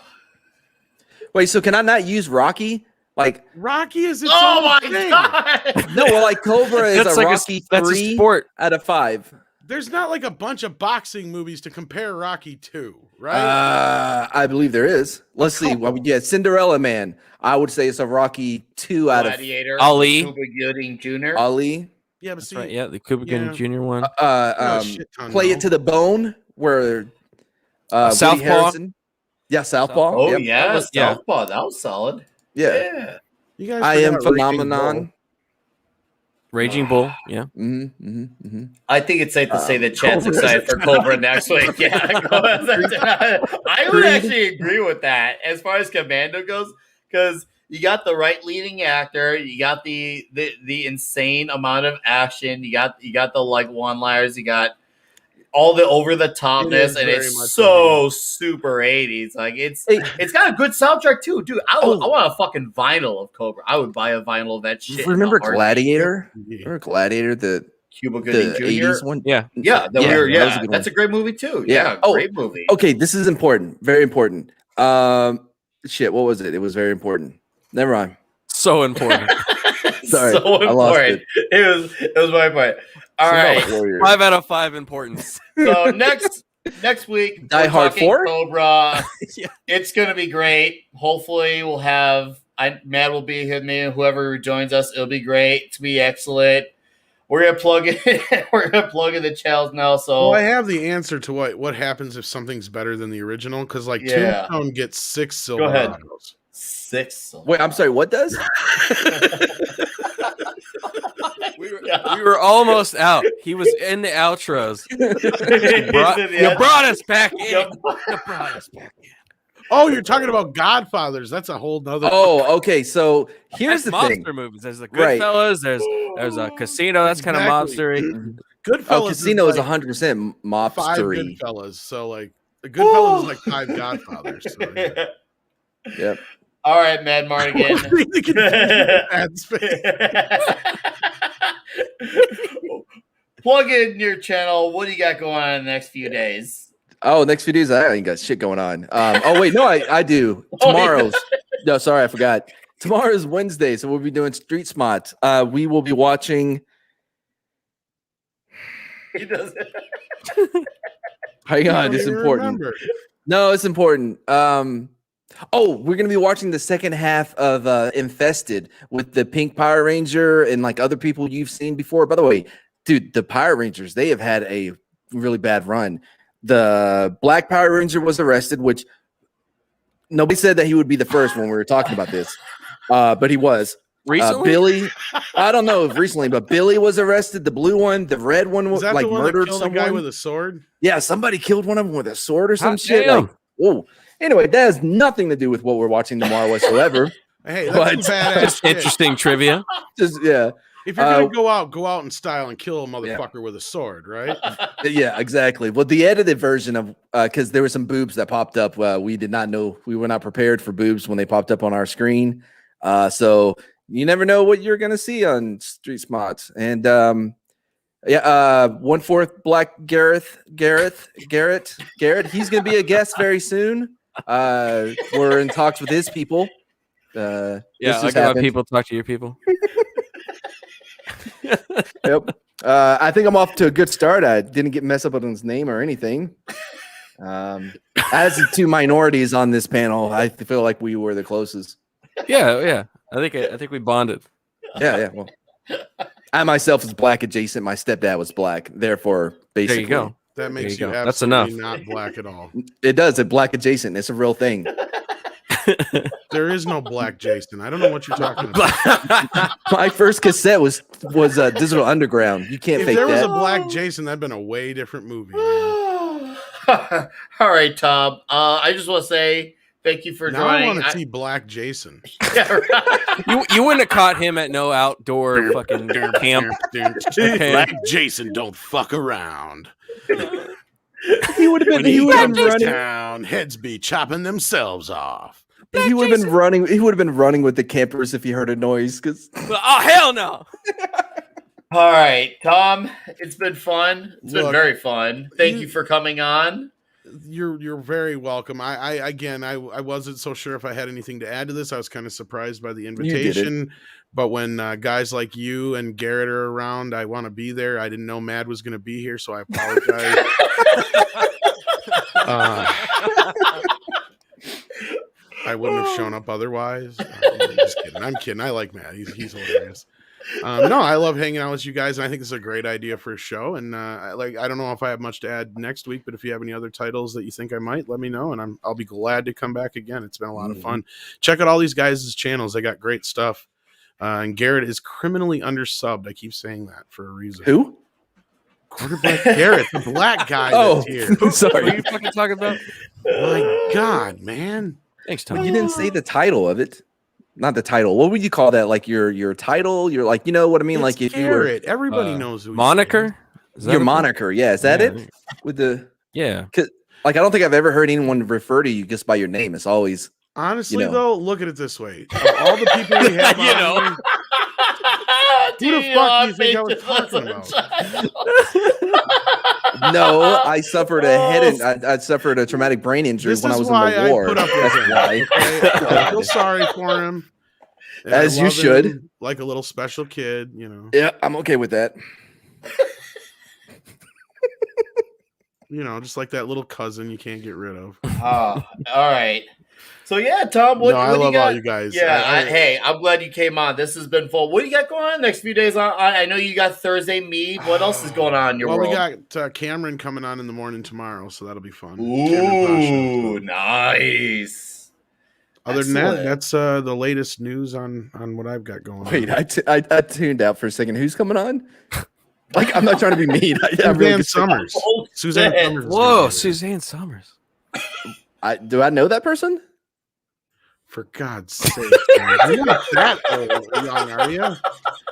Wait, so can I not use Rocky? Like, Rocky is its Oh own my thing. God. no, well, like Cobra is That's a like Rocky that's a 3 sport. out of 5. There's not like a bunch of boxing movies to compare Rocky to, right? I believe there is. Let's see. Well, yeah, Cinderella Man. I would say it's a Rocky 2 out of Gladiator. Ali. Cuba Gooding Jr. Ali. yeah, but That's see, right. Yeah, the Cuba Gooding Jr. one. a shit ton, Play though. It to the Bone, where Woody Southpaw? Harrelson. Yeah, Southpaw. Oh Yep. yeah, was- yeah. Southpaw. That was solid. Yeah. You guys I Am forgot Raging Phenomenon. Raging Bull. Yeah. I think it's safe to say that Chad's excited for Cobra next week. Yeah, I would actually agree with that as far as Commando goes, because you got the right leading actor, you got the insane amount of action, you got the like one-liners, you got all the over the It topness, is and very it's much so super 80s. Like it's got a good soundtrack too, dude. I want a fucking vinyl of Cobra. I would buy a vinyl of that shit. in a Remember heartbeat. Gladiator? Yeah. Remember Gladiator, the Cuba Gooding Jr. 80s one? Yeah. Yeah, that was a yeah, good that's a one. great movie too. Yeah. Yeah, Oh, great movie. Okay, this is important. Very important. Shit, what was it? It was very important. Never mind. So important. Sorry, so I lost important. It was my point. All right. Warriors. 5 out of 5 importance. So next week, Die we're Hard talking 4? Cobra. Yeah. It's gonna be great. Hopefully, we'll have Matt will be here. Me, whoever joins us, it'll be great. It's be excellent. We're gonna plug in. We're gonna plug in the channels now. So Well, I have the answer to what happens if something's better than the original, because like Yeah. Tombstone gets 6 Go ahead. Silverados. 6. Wait, I'm sorry. What does? We were almost out. He was in the outros. You brought us back in. Yep. You brought us back in. Oh, you're talking about Godfathers. That's a whole nother. Oh, okay. So here's That's the thing. mobster movies. There's the Right. Goodfellas. There's a Casino. That's kind of Exactly. mobstery. Goodfellas. Oh, Casino is like 100% 5 mobstery. Goodfellas. So like the Goodfellas is like 5 Godfathers. So, yeah. Yep. All right, Mad Mardigan. Really confused with that space. Plug in your channel. What do you got going on in the next few days? Oh, next few days I ain't got shit going on. Oh wait, no, I do. Oh, yeah. Tomorrow's. No, sorry, I forgot. Tomorrow's Wednesday, so we'll be doing Street Smarts. We will be watching. He doesn't. Hang I on, don't it's even important. remember. No, it's important. Oh, we're gonna be watching the second half of Infested with the Pink Power Ranger and like other people you've seen before. By the way, dude, the Power Rangers, they have had a really bad run. The Black Power Ranger was arrested, which nobody said that he would be the first when we were talking about this, but he was. Recently? Billy, I don't know if recently, but Billy was arrested. The blue one, the red one Is was that like the one that murdered killed a someone. guy with a sword? Yeah, somebody killed one of them with a sword or some Hot shit. damn. Like, whoa. Anyway, that has nothing to do with what we're watching tomorrow whatsoever. Hey, But- that's some badass Just shit. interesting trivia. Just yeah, If you're gonna go out in style and kill a Yeah. motherfucker with a sword, right? yeah, exactly. Well, the edited version of because there were some boobs that popped up. We did not know, we were not prepared for boobs when they popped up on our screen. So you never know what you're gonna see on Street Smarts. And 1/4 Black Gareth. He's gonna be a guest very soon. We're in talks with his people. Yeah, this like just how happened. people talk to your people. Yep. I think I'm off to a good start. I didn't get messed up on his name or anything. As the two minorities on this panel, I feel like we were the closest. Yeah. I think we bonded. Yeah. Well, I myself was black adjacent. My stepdad was black. Therefore, There basically, you go. That makes you you, go. That's absolutely enough. not black at all. It does. It black adjacent. It's a real thing. There is no black Jason. I don't know what you're talking about. My first cassette was Digital Underground. You can't If fake there was that. a black Jason, that'd been a way different movie. Man. All right, Tom. I just want to say thank you for Now I joining. want to see Black Jason. Yeah, right. you wouldn't have caught him at no outdoor fucking camp. Okay. Black Jason don't fuck around. He would have When been. He he would have comes been to running. town, heads be chopping themselves off. He would have been running. He would have been running with the campers if he heard a noise. Because Oh hell no! All right, Tom. It's been fun. It's been Look, very fun. Thank you- you for coming on. You're very welcome. I wasn't so sure if I had anything to add to this. I was kind of surprised by the invitation, but when guys like you and Garrett are around, I want to be there. I didn't know Mad was going to be here, so I apologize. I wouldn't have shown up otherwise. I'm just kidding. I'm kidding. I like Matt. He's hilarious. No, I love hanging out with you guys, and I think it's a great idea for a show. And I don't know if I have much to add next week, but if you have any other titles that you think I might, let me know, and I'll be glad to come back again. It's been a lot of fun. Check out all these guys' channels; they got great stuff. And Garrett is criminally undersubbed. I keep saying that for a reason. who? Quarterback Garrett, the black guy Oh, that's here. What are sorry. you fucking talking about? My God, man. Thanks, Tom. You didn't say the title of it. Not the title. What would you call that? Like your title? You're like, you know what I mean? It's like if you were Garrett. Everybody uh, knows who he Moniker? Is that your what- moniker. Yeah, is that Yeah. it? With the Yeah. like, I don't think I've ever heard anyone refer to you just by your name. It's always Honestly, You know. though, look at it this way: of all the people we have, You know. on here, Who the fuck do you think I was talking about? No, I suffered I suffered a traumatic brain injury This when I is was in why the war. I put up with That's him. why. I feel sorry for him. And I As you love should. him like a little special kid, you know. Yeah, I'm okay with that. You know, just like that little cousin you can't get rid of. All right. So yeah, Tom, what, No, I what do you love got? all you guys. Yeah, hey, I'm glad you came on. This has been full. What do you got going on next few days? I know you got Thursday meet. What else is going on in your well, world? we got Cameron coming on in the morning tomorrow, so that'll be fun. Cameron Pasha, Ooh, so. Nice. Other than that, Excellent. that's the latest news on what I've got going Wait, on. I tuned out for a second. Who's coming on? Like, I'm not trying to be mean. Suzanne really Summers. Oh, Suzanne shit. Summers. is Whoa, gonna be there. Suzanne Summers. do I know that person? For God's sake, man. You're not that old, young, are you?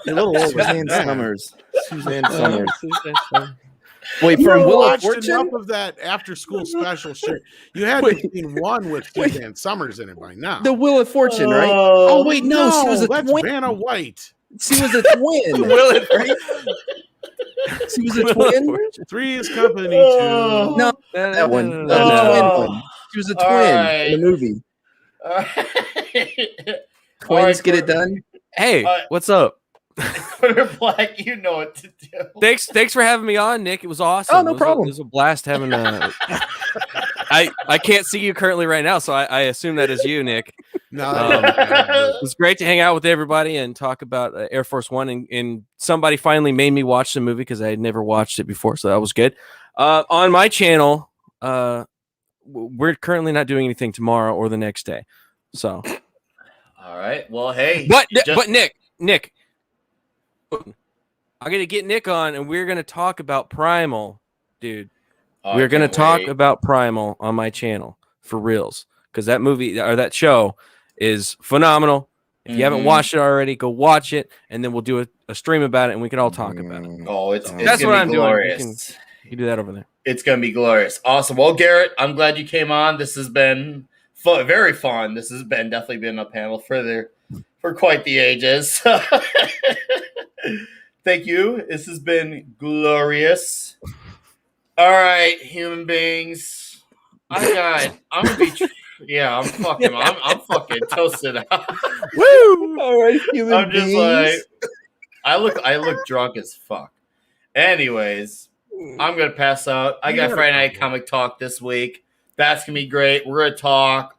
You're a little older. Suzanne than that. Summers. Suzanne Summers. Suzanne Summers. Wait, You from Wheel of watched Fortune? enough of that after-school special shit. You had Wait. seen one with Wait. Suzanne Summers in it by now. The Wheel of Fortune, right? Oh, Oh wait, no, she was a that's twin. Vanna White. She was a twin. Will it right? She was a twin. Three's Company. Oh. No, that one. No, The no. twin one. She was a twin All in the movie. All right. Twins get it done. Hey, Uh, what's up? Quarter Black, you know what to do. Thanks for having me on, Nick. It was awesome. Oh, no It was problem. It was a blast having a. I can't see you currently right now, so I assume that is you, Nick. No, It was great to hang out with everybody and talk about Air Force One. And somebody finally made me watch the movie because I had never watched it before, so that was good. On my channel, we're currently not doing anything tomorrow or the next day. So, All right. Well, hey. but just- Nick, I'm gonna get Nick on, and we're gonna talk about Primal, dude. Oh, We're I gonna can't talk wait. about Primal on my channel for reals because that movie or that show is phenomenal. If you haven't Mhm. watched it already, go watch it, and then we'll do a stream about it, and we can all talk about it. Oh, it's That's gonna what be I'm doing. You glorious. You can do that over there. It's gonna be glorious. Awesome. Well, Garrett, I'm glad you came on. This has been fun, very fun. This has been definitely been a panel for quite the ages. Thank you. This has been glorious. All right, human beings. I'm gonna be. I'm fucking toasted out. Woo! All right, human I'm just beings. like, I look drunk as fuck. Anyways, I'm gonna pass out. I got Friday Night Comic Talk this week. That's gonna be great. We're gonna talk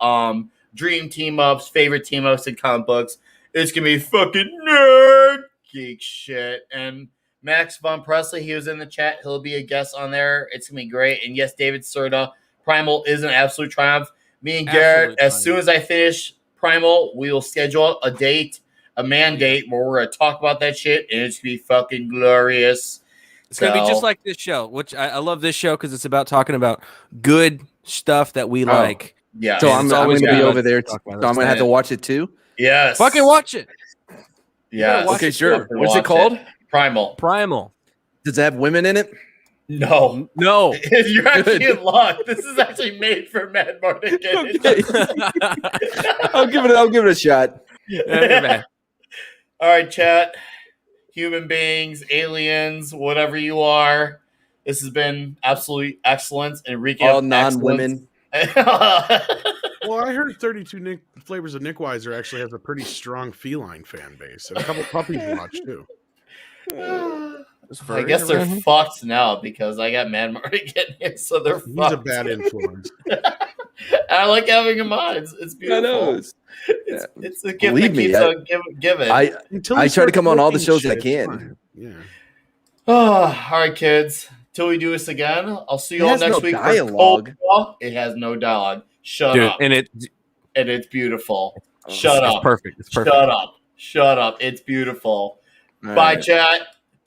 dream team ups, favorite team ups in comic books. It's gonna be fucking nerd geek shit. And Max Von Presley, he was in the chat. He'll be a guest on there. It's gonna be great. And yes, David Serta, Primal is an absolute triumph. Me and Garrett, Absolute as soon as I finish Primal, we will schedule a date, a mandate where we're gonna talk about that shit, and it's gonna be fucking glorious. It's gonna be just like this show, which I love this show because it's about talking about good stuff that we like. Yeah. So And I'm it's going always to be good over there. to talk about So I'm going to have to watch it too. yes. Fucking watch it. Yeah. Okay, sure. What's it called? Primal. Primal. Does it have women in it? No. No. You're actually in luck. This is actually made for Matt Martin. Okay. I'll give it a shot. All right, chat. Human beings, aliens, whatever you are. This has been absolute excellence. Enrique, All non-women. Well, I heard 32 Flavors of Nick Weiser actually has a pretty strong feline fan base, and a couple puppies watch too. I guess they're fucked now because I got Mad Marty getting here, so they're He's fucked. a bad influence. I like having him on. It's beautiful. It's a gift Believe that me, keeps on giving. Until I he try to starts come on all the looking shows I shit, can. it's fine. Yeah. All right, kids. Till we do this again, I'll see you It all has next no week. for dialogue. Cold War. It has no dialogue. Shut Dude, up. and And it's beautiful. Shut it's up. perfect. It's perfect. Shut up. Shut up. It's beautiful. All Bye, right. chat.